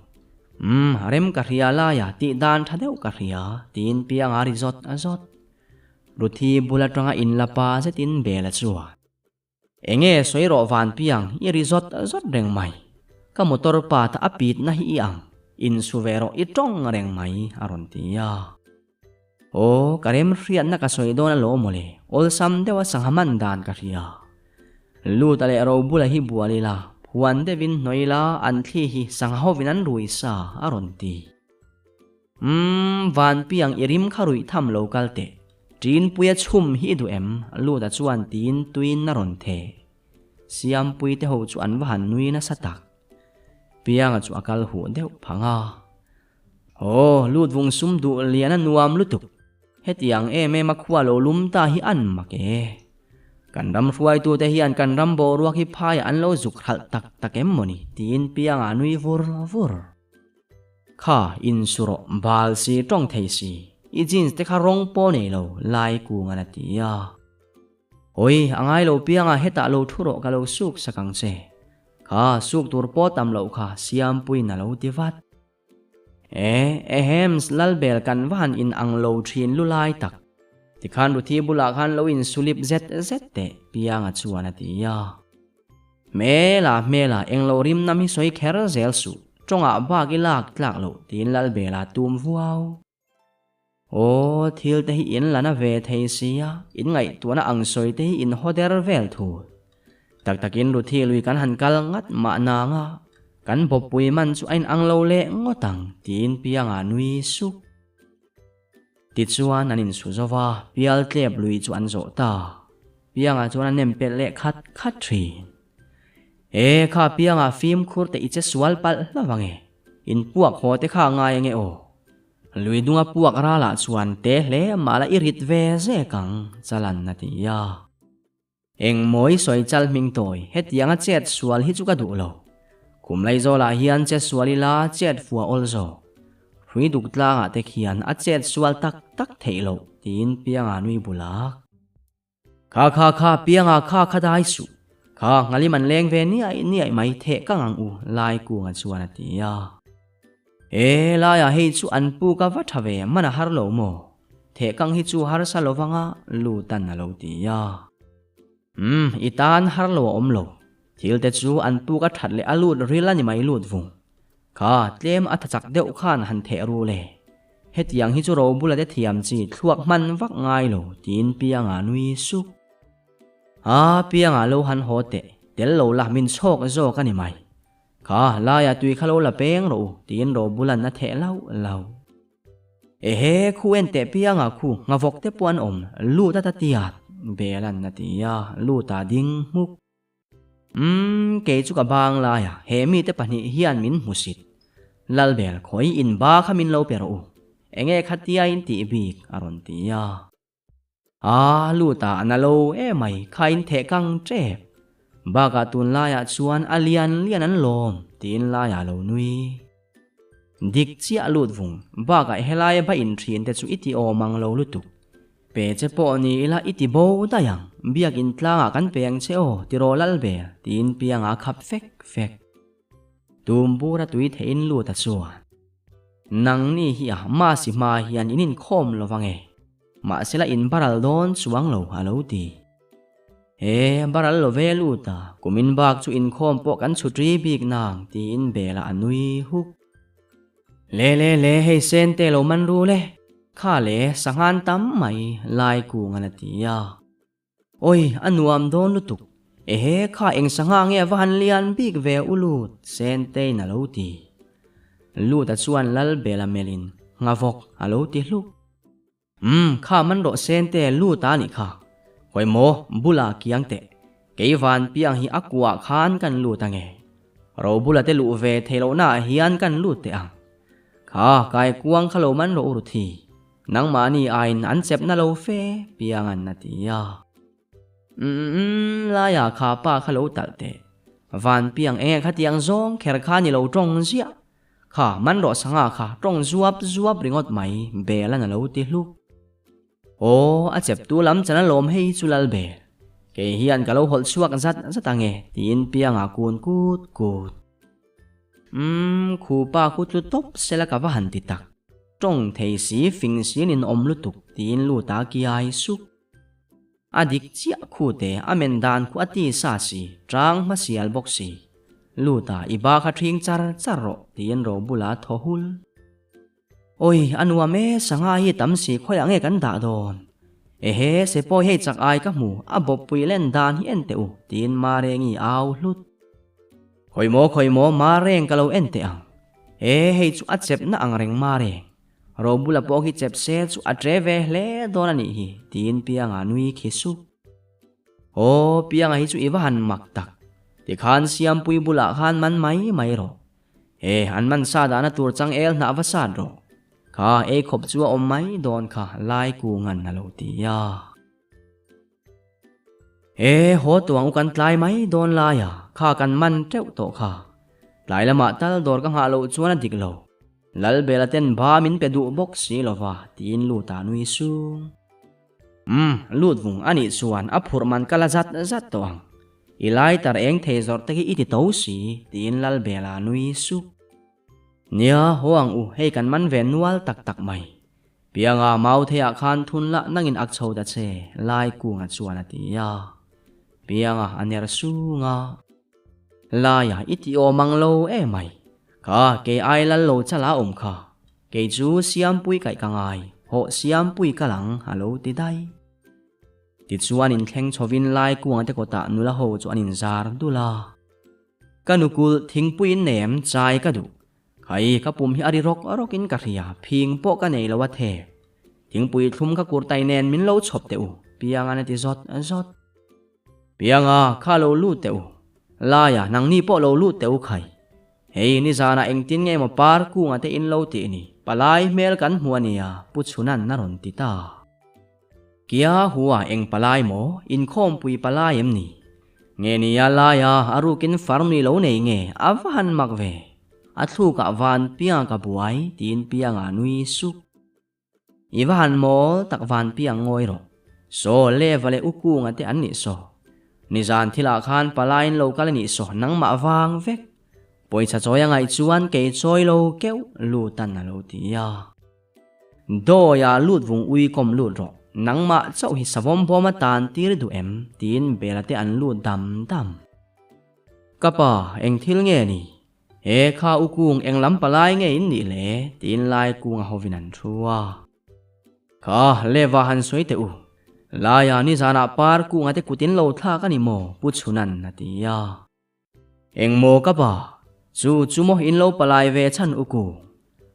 rem ka ria la ya ti dan thadeu ka ria tin piang ari azot ruthi bulatanga in lapa se tin bela chuwa enge soiro van piang i rizot azot reng mai ka motor pa ta apit na hi ang in suvero I tong reng mai aron tia karem rian na ka soi don lo mole ol sam dewa sanghaman dan ka ria lu tale ro bula hi bualila huan devin noila an thi hi sanghovin an ruisa aron ti van piang irim kharui tham local te tin puya chum hi du em lu da chuan tin tuin na ron the siam pui te ho chu an van nui na satak piang chu akal hu deu phanga lut vung sum du lian nuam lutuk hetiang me makhwa lo lum ta hi an make kan ram ruai tu te hian kan ram bo ruak hi phai an lo zuk khal tak em moni tin piang anui vur kha in suro bal si tong thei si I jeans te kha rong po nei lo lai ku ngana tia angai lo pianga heta lo thuro ka lo suk sakang se kha suk tur po tam lo kha siam pui na lo ti wat hems lalbel kan van in ang lo thin lu lai tak ti khan ru thi bula khan lo in sulip zet te pianga chuana tia mela eng lo rim nam hi soi kher zel su tonga ba ki lak tlak lo tin lalbela tum vuau thil te hi in lana ve thei sia in ngai tuana ang soi te hi in hoder vel thu takin ru thi lui kan han kal ngat ma na nga kan bopui man chu ain ang lo le ngotang tin pianga nui suk ti chuan anin suzowa pial tlep lui chu an zo ta pianga chuan nem pel le khat thri kha pianga phim khur te iche sual pal lawange in puak ho te kha ngai nge o lui dunga puak ra la chuan te hle mala irit ve ze kang chalan na ti ya eng moi soi chal ming toy hetianga chet sual hi chu ka du lo kum lai zo la hian che sualila chet fuwa ol zo hui duk tla te khian a chet sual tak tak theilo tin pianga nui bulak kha pianga kha khadai su kha ngali man leng ve ni ai mai the ka ngang u lai ku nga chuan ati ya la ya hei chu an pu ka va thave mana har lo mo the kang hi chu har sa lo wanga lu tan na lo ti ya itan har lo om lo thil te chu an pu ka that le alut rila ni mai lut vung kha tlem athachak deuh khan han the ru le hetiang hi chu ro bula te thiam chi thuak man vak ngai lo tin pianga nui su pianga lo han ho te tel lo la min chok zo ka ni mai kha la ya tui khalo la peng ro tin ro bulan na the lau he khuen te pianga khu ngavok te puan om lu ta tiat belan na ti ya lu ta ding muk ke chu ka bang la ya he mi te pani hian min musit lal bel khoi in ba khamin lo pero enge khatia in ti bik aron ti ya lu ta analo mai khain the kang tre ba ka tun la ya chuan alian lian an lom tin la ya lo nui dik chia lut vung ba ka helai ba in thin te chu iti o mang lo lutu pe che po ni ila iti bo da yang biak in tla kan peng che o ti ro lal be tin pianga khap fek tum bura tui thein lu ta chuan nang ni hi ma si ma hian inin khom lo wange ma sela in baral don chuang lo alo ti baral lo velu ta kumin bak chu in khom po kan chutri bik nang ti in bela anui hu le hei sen te lo man ru le kha le sangan tam mai lai ku ngana ti ya oi anuam don lutuk kha eng sanga nge van lian bik ve ulut sen te na lo ti lu ta chuan lal bela melin ngavok alo ti lu kha man ro sen te lu ta ni kha hoi mo bula kiang te keivan piang hi akwa khan kan lu ta nge ro bula te lu ve thelo na hian kan lu te ang kha kai kuang khalo man ro ru thi nang ma ni ain an chep na lo fe piang an na ti ya la ya kha pa khalo tal te van piang khatiang zong kher kha ni lo tong zia kha man ro sanga kha tong zuap ringot mai bela na lo ti lu a chep tu lam chana lom hei chulal be ke hian ka lo hol chuak zat ange tin pianga kun kut khu pa khu tu top sela ka va han ti tak tong thei si fing si nin om lu tuk tin lu ta ki ai su adik chia khu te amen dan khu ati sa si trang ma sial box si lu ta iba kha thing char ro tin ro bula thohul oi anua me sanga hi tam si khoya nge kan da don se po hei chak ai ka mu abop puilen dan hi ente u tin ma rengi au lut khoi mo ma reng ka lo ente ang hei chu achep na ang reng ma reng ro bula po hi chep se chu atreve hle don ani hi tin pianga nui khisu pianga hi chu iwan mak tak ti khan siam pui bula khan man mai ro an man sa da na tur chang el na va sa ro kha khop chu om mai don kha lai ku ngan na lo ti ya ho tuang kan tlai mai don la ya kha kan man treu to kha tlai lama tal dor ka ha lo chuan dik lo lal belaten ba min pe du box si lova tin lu ta nui su lut vung ani chuan a phur man kala zat to ang ilai tar eng the zor te iti to si tin lal bela nui su nia hoang u hei kan man ven nual tak mai pianga mau thea khan thun la nangin ak chho da che lai ku nga chuan ati ya pianga aner su nga la ya iti o manglo mai kha ke ai lal lo chala kha ke chu siam pui kai kangai ho siam pui kalang halo ti dai ti chuan in thleng chovin lai ku nga te ko ta nula ho chuan in zar dula kanukul thingpui nem chai ka du khai ka pum hi ari rok in ka ria phing po ka nei lawa the thingpui thlum ka kur tai nen min lo chhop te u pianga na ti zot pianga kha lo lu te u la ya nang ni po lo lu teu khai hei ni zana eng tin nge ma par ku nga te in lo ti ni palai mel kan huania pu chunan na ron ti ta kia huwa eng palai mo in khom pui palai em ni nge ni ya la ya arukin farm ni lo nei nge avan mak ve athu ka van pia ka buai tin pia nga nui su iwan mo tak van pia ngoi ro so le vale uku nga te an ni so ni zan thila khan palain lo kal ni so nang ma wang vek poi cha choya ngai chuan ke choi lo keu lu tan na lo ti ya do ya lut vung ui kom lut ro nang ma chau hi savom boma tan tir du em tin bela te an lut dam dam kapa eng thil nge ni he kha ukung eng lam palai nge in ni le tin lai kung hovinan thua kha lewa han soi te u la ya ni zana par ku nga te kutin lo tha ka ni mo pu chunan na ti ya eng mo kapa chu mo in lo palai ve chan uku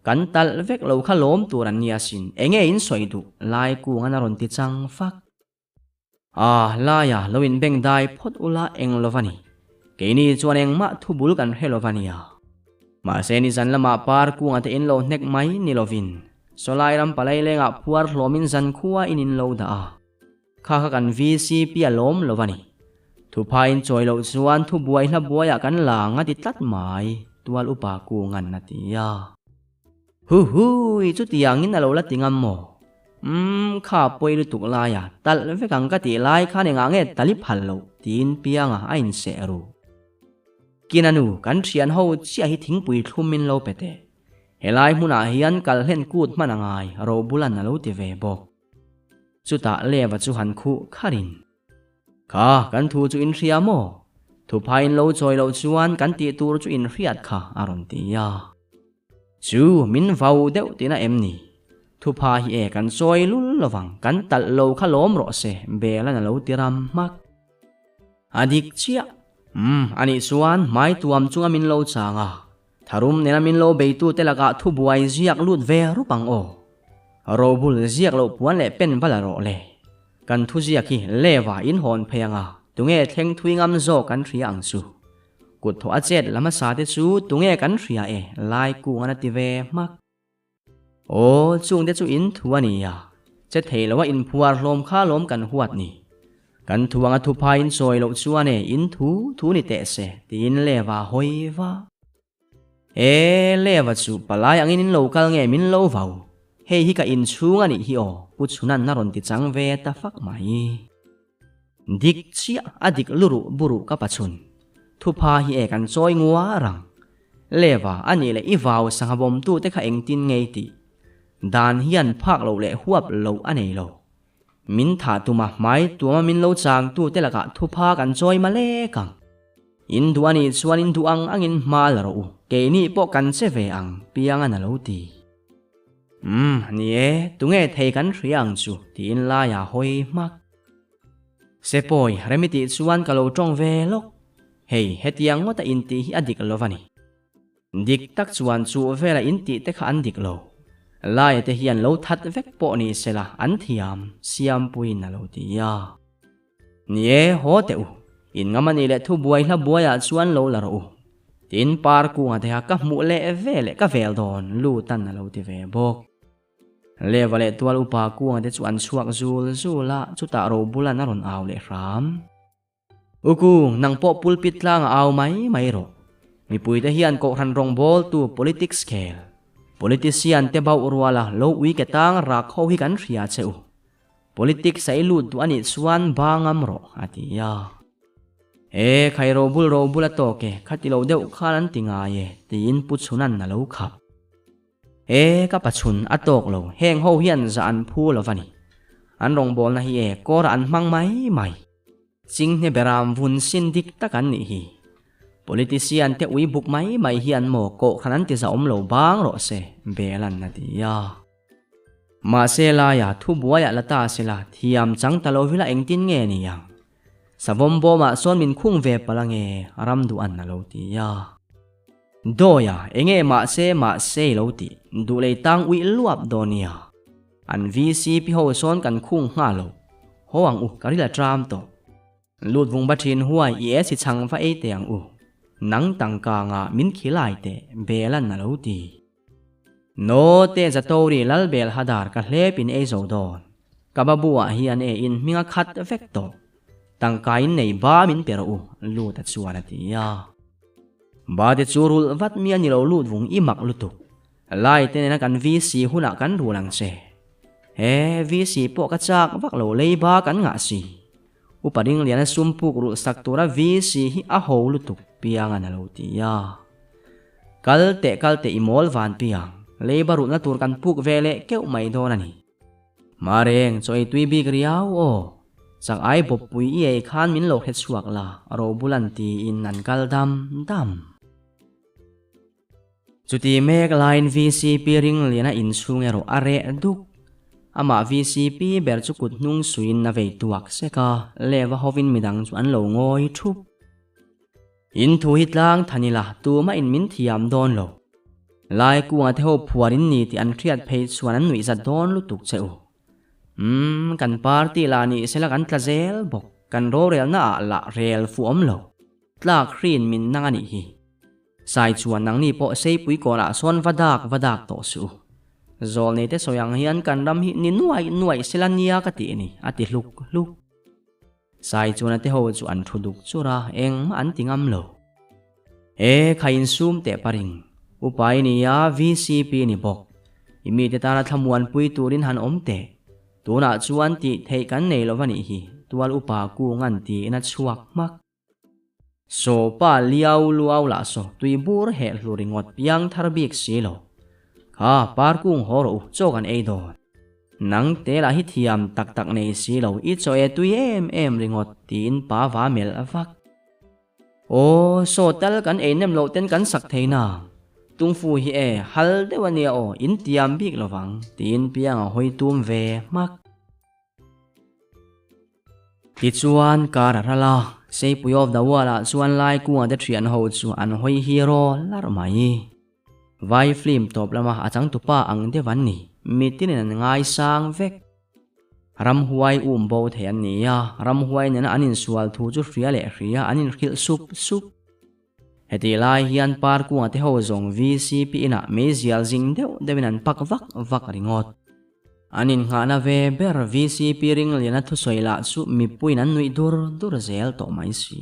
kan tal vek lo kha lom turan nia sin enge in soi du lai ku nga na ron ti chang fak la ya lo in beng dai phot ula eng lovani ke ni chuan eng ma thu bul kan helovania ma se ni zan lama par ku nga te in lo nek mai ni lovin solai ram palai lenga puar hlomin zan khuwa in lo da kha kan vc pia lom lovani thu phain choi lo chuan thu buai hla buaya kan la nga ti tlat mai tual upa ku ngan na ti ya hu chu tiang in alo la tingam mo kha poi lu tuk la ya tal ve kang ka ti lai kha ne nga nge tali phal lo tin pia nga ain se ru kinanu kan thian ho chia hi thing pui thlumin lo pete helai huna hian kal hen kut manangai ro bulan alo ti ve bok chuta lewa chu han khu kharin kha kan thu chu in ria mo thu phain lo choi lo chuan kan ti tur chu in riat kha aron ti ya chu min vau deuh tina em ni thu pha hi e kan choi lul lawang kan tal lo kha lom ro se bela na lo tiram mak adik chia ani chuan mai tuam chunga min lo changa tharum nena min lo beitu telaka thu buai ziak lut ve rupang o robul ziak lo puan le pen bala ro le kan thu ziak hi lewa in hon pheyanga tunge thleng thuingam zo kan thria angsu kut tho achet lama sa te chu tunge kan thria e lai ku ngana ti ve mak o chung de chu in thuani ya che theilawa in phuar hlom kha lom kan huat ni kan thuanga thu pha in soi lo chuane in thu ni te se tin lewa hoiwa lewa chu palai angin in local nge min lo vau hei hi ka in chunga ni hi o pu chunan na ron ti chang ve ta fak mai dik chia adik luru buru ka pachun thu pha hi e kan choi ngwa rang lewa ani le i vau sangabom tu te kha eng tin ngei ti dan hian phak lo le huap lo anei lo min tha tuma mai tuma min lo chang tu te laka thu pha kan choi ma le kang in duani chuan in duang angin mal ro ke ni po kan che ve ang pianga na lo ti nie tunge thei kan riang chu tin la ya hoi mak sepoi remiti chuan kalo tong ve lok hei hetiang ngota in ti hi adik lovani dik tak chuan chu vela in ti te kha an dik lo lai te hian lo that vek po ni sela an thiam siam pui na lo ti ya nie ho te u in ngamani le thu buai hla buaya chuan lo la ro tin par ku nga te ha ka mu le vele ka vel don lu tan na lo ti ve bok levale tual upa ku nga te chuan chuak zula chuta ro bulan na ron aw le ram uku nang po pulpit lang aw mai ro mi pui te hian ko ran rong bol tu politics scale politician te bau urwala lo wi ke tang ra kho hi kan ria cheu politics sai lu tu ani chuan bangam ro atia khairo bul ro bula to ke khatilo deuh khanan tinga ye tin pu chunan na lo khap ka pachun atok lo heng ho hian za an phu lovani an rong bol na hi kor an mang mai sing ne beram vun sin dik takan ni hi politician te ui buk mai hian mo ko khanan ti za om lo bang ro se belan na ti ya ma se la ya thu buaya lata sela thiam chang talo vila engtin nge ni yang savom bo ma son min khung ve palange aram du an na lo ti ya doya enge ma se lo ti du le tang ui luap donia an vc pi ho son kan khung nga lo hoang u karila tram to lụt vùng bắt trên huai ie si chang va e teang u nang tang ka nga min khilai te belan na lo ti no te za tori lal bel hadar ka hlepin e zo don ka babua hian e in minga khat vekto tang kain nei ba min pero u lu ta chuan ati ya ba de churul vat mi ani lo lut vung i mak lutu lai te na kan vi si huna kan rulang che he vi si po ka chak vak lo lei ba kan nga si upading lian sumpuk ru saktura vi si hi a ho lutu piang an lo ti ya kalte imol van piang lei baru na tur kan puk vele keu mai don ani mareng choi tui bi griau o sak ai bop pui e khan min lo het suak la ro bulan ti in nan kal dam chuti mek line VCP ring liana in sungero are duk ama VCP ber chukut nung suin na vei tuak seka lewa hovin midang chu an lo ngoi thup in thu hitlang thanila tu ma in min thiam don lo lai kuwa the ho phuarin ni ti an khriat phei chuan an nui za don lu tuk cheu kan party la ni sela kan tlazel bok kan ro rel na la rel fu om lo tla khrin min nangani hi sai chuan nang ni po sei pui ko la son vadak to su zol nei te soyang hian kan ram hi ni nuai selania ka ti ni ati luk sai chuan te ho chu an thuduk chura eng ma an tingam lo e khain sum te paring upai ni ya VCP ni bok imi te tara thamuan pui turin han om te tuna chuan ti thei kan nei lo wani hi tual upa ku ngan ti na chuak mak so pa liau luau la so tui bur he hluringot piang tharbik silo kha par kung horo chokan ei don nang te la hi thiam tak nei silo I cho e tui em ringot tin pa wa mel avak o so tal kan ei nem lo ten kan sak theina tung fu hi e hal de wania o in tiam bik lowang tin piang a hoi tum ve mak ti chuan kararala sei puyov da wala chuan lai kuwa de thian ho chu an hoi hero lar mai vai film top lama achang tupa ang de van ni mitin an ngai sang vek ram huai bo thean ni ya ram huai nena anin sual thu chu ria anin khil sup heti lai hian par kuwa te ho zong VCP ina mezial jing deu devinan pak vak ringot anin nga na ve ber VCP ring liana thu soila su mi puin an nui dur zel to mai si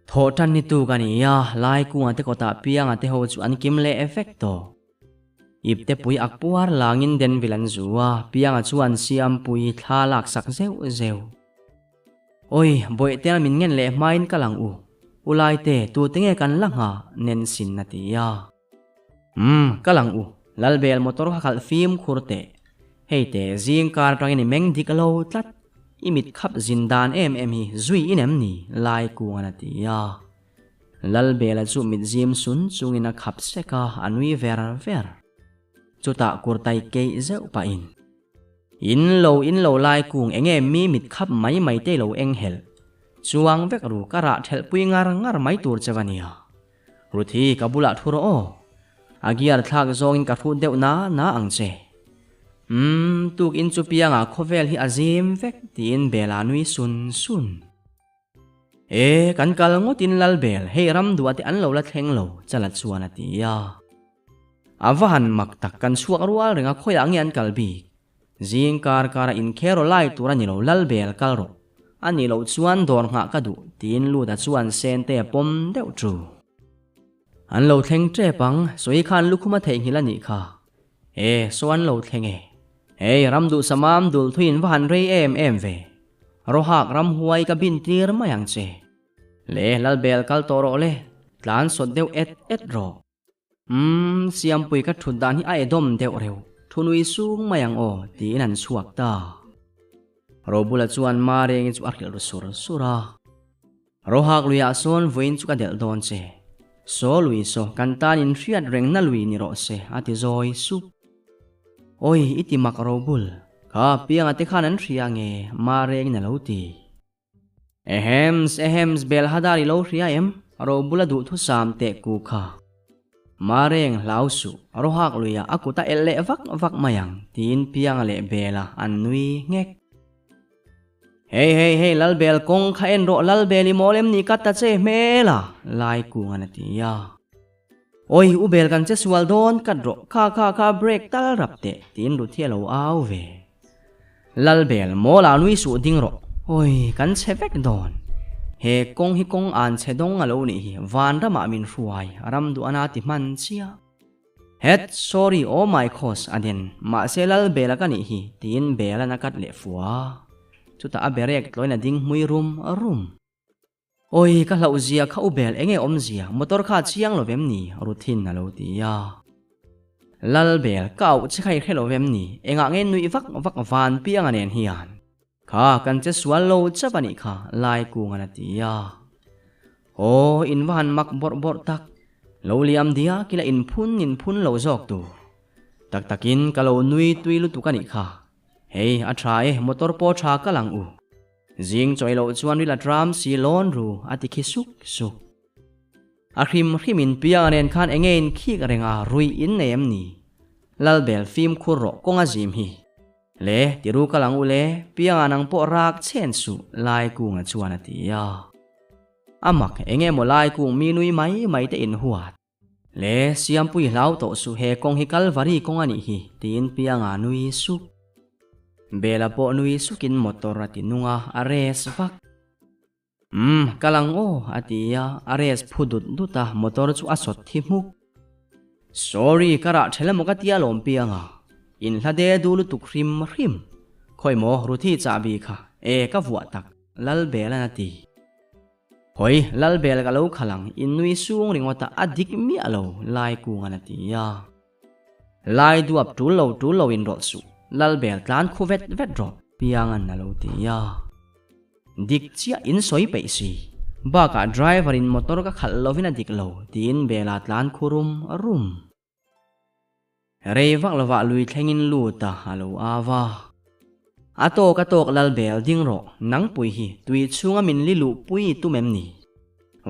thotan ni tu kania lai kuwa te kota pianga te ho chu an kim le effecto ip te pui akpuar langin den vilan zuwa pianga chuan siam pui thalak sak zeu oi boi te min ngen le main kalang u ulai te tu tenge kan langa nen sin na ti ya kalang u lalbel motor khal film khurte heite jing kar tangin meng dikalo tlat imit khap zindan em hi zui inem ni lai ku ngana ti ya lalbel chu mit jim sun chungina khap seka anui ver chuta kurtai ke zeu pa in lo lai kung enge mi mit khap mai te lo eng hel chuang vek ru kara thel pui ngar mai tur chawania ruthi kabula thuro o agiar thak zongin ka thu deu na angche tuk in chu pianga khovel hi azim vek tin bela nui sun e kan kal ngotin lal bel he ram duati an lo la thleng lo chala chuan ati ya awan mak tak kan suak rual renga khoya ngian kalbi jing kar in khero lai turani lo lal bel kalro ani lo chuan dor nga ka du tin lu da chuan sen te pom deu tru an lo thleng tre pang soi khan lukhuma thei hilani kha e so an lo thleng e ram du samam dul thuin van rei em ve ro hak ram huai ka bin tir mayang che le lal bel kal toro le tlan sot deu et ro siam pui ka thun dan hi ai dom deu reu thunui sung mayang o ti nan suak ta robula chuan mareng chu arhil sura rohak luya son voin chu ka del don che so lui so kantan in riat reng na lui ni ro se ati zoi sup oi iti mak robul ka piang ate khanan riange mareng na lo ti ehems bel hadari lo ria robula du thu sam te ku kha mareng lausu rohak luya akuta elle vak mayang tin piang le bela annui ngek Hey lal bel kong khaen ro lal beli molem ni kata che mela lai ku nganati ya oi u bel kan che swal don kat ro kha break tal rapte tin ru thielo au ve lal bel mola nui su ding ro oi kan che vek don he kong hi kong an che dong alo ni hi van rama min ruai ram du anati man chia het sorry oh my cause aden ma se lal bela kan hi tin bela na kat le fuwa chuta aberek loina ding mui rum oi ka lau zia kha ubel enge om zia motor kha chiang lovem ni ruthin na lo ti ya lal bel kau chi khai khelo vem ni enga nge nui vak van piang anen hian kha kan che swal lo chapani kha lai ku ngana ti ya o in van mak bor tak lo liam dia kila in phun lo jok tu tak takin ka lo nui tui lu tu kani kha hey a try motor po tha ka lang u jing choi lo chuan ri la drum si lon ru ati khi suk a khrimin piang anen khan engein khi ka renga rui in nem ni lal bel film khuro konga jim hi le tiru ka lang u le piang anang po rak chen su lai ku nga chuan ati ya amak enge mo lai ku mi nui mai te in huat le siam pui lau to su he kong hi kalvari kong ani hi tin piang a nui su bela po nui sukin motor ati nunga ares vak kalang o atia ares phudut duta motor chu asot thimuk sorry kara thela tia lom pianga in hlade dulu tu khrim khoi mo ruthi chabi kha e ka vuwa tak lal bela na ti hoi lal bel ka lo khalang in nui sung ringota adik mi alo lai ku ngana ti ya lai duap tu lo in ro su lal bel tlan khu vet ro piangan na lo ti ya dik chia in soi pe si ba ka driver in motor ka khal lovina dik lo tin bela tlan khurum rum rewak lawa lui thlengin lu ta halo awa atok lal bel ding ro nang pui hi tui chunga min li lu pui tu mem ni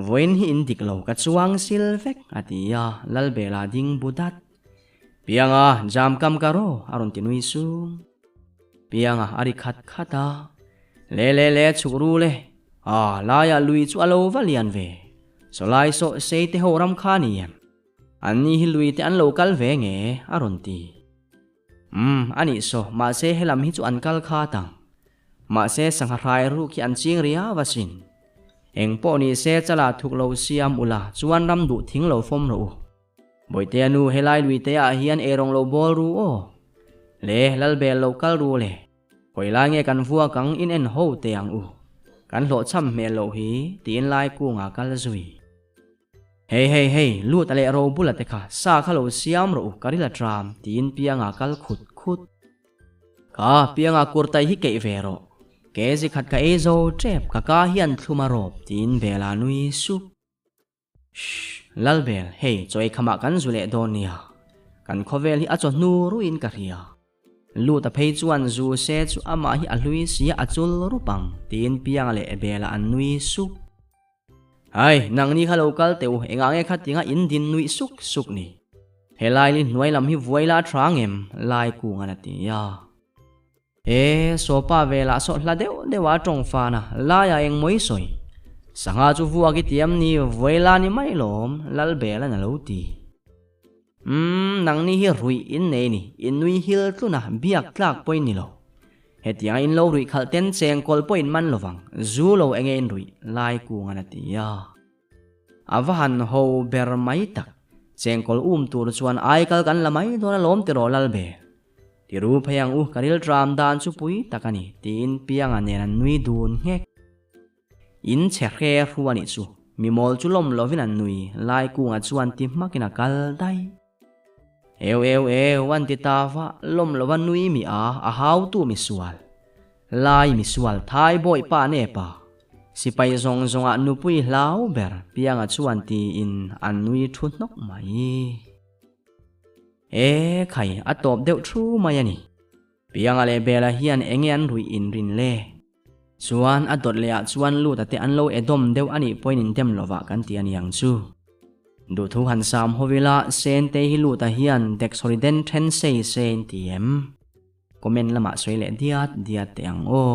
voin hi in dik lo ka chuang sil vek atia lal bela ding budat pianga jam kam karo aron tinui sum pianga ari khata le chukru le la ya lui chu alo valian ve so lai so sei te horam khani em ani hi lui te an local ve nge aron ti ani so ma se helam hi chu an kal kha tang ma se sangharai ru ki an ching ria wasin eng po ni se chala thuk lo siam ula chuan ram du thing lo fom ro boite anu helai lui te a hian erong lo bol ru o le lal bel local ru le koila nge kan vua kang in en ho te ang u kan lo cham me lo hi tin lai ku nga kal zui hey lu ta le ro bula te kha sa kha lo siam ro karila tram tin pianga kal khut ka pianga kurtai hi ke ve ro ke ji khat ka e zo trep ka hian thuma rop tin bela nui su lal bel hey choi khama kan zule donia kan khovel hi acho nu ru in ka ria lu ta phei chuan zu se chu ama hi alui sia achul rupang tin piang le bela an nui su ai nang ni kha local teu enga nge khatinga in din nui suk ni helai li nuai lam hi voila thangem lai ku ngana ti ya sopa vela so hla dewa tong fa na la ya eng moi soi sanga chu vuwa ki tiam ni voila ni mai lom lal bela na lo ti nang ni hi rui in nei ni in nui hil tu na biak tlak point ni lo hetia in lo rui khal ten cheng kol point man lowang zu lo enge in rui lai ku ngana ti ya avan ho ber mai tak cheng kol tur chuan ai kal kan lamai dona lom te ro lal be tiru phayang u karil tram dan chu pui takani tin piang anen nui dun ngek in che khe ruani chu mi mol chu lom lovin an nui lai ku nga chuan ti makina kal dai wan ti tawa lom lovan nui mi a hau tu mi sual lai mi sual thai boy pa ne pa si pai zong a nu pui lau ber piang a chuan ti in an nui thu nok mai khai atop deuh thu mai ani piang ale bela hian engian rui in rin le chuan adot le a chuan lu ta te an lo edom deuh ani point in tem lova kan ti an yang chu du thu han sam hovila sen te hi lu ta hian dek soriden then sei sen tiem comment lama soile diat te ang o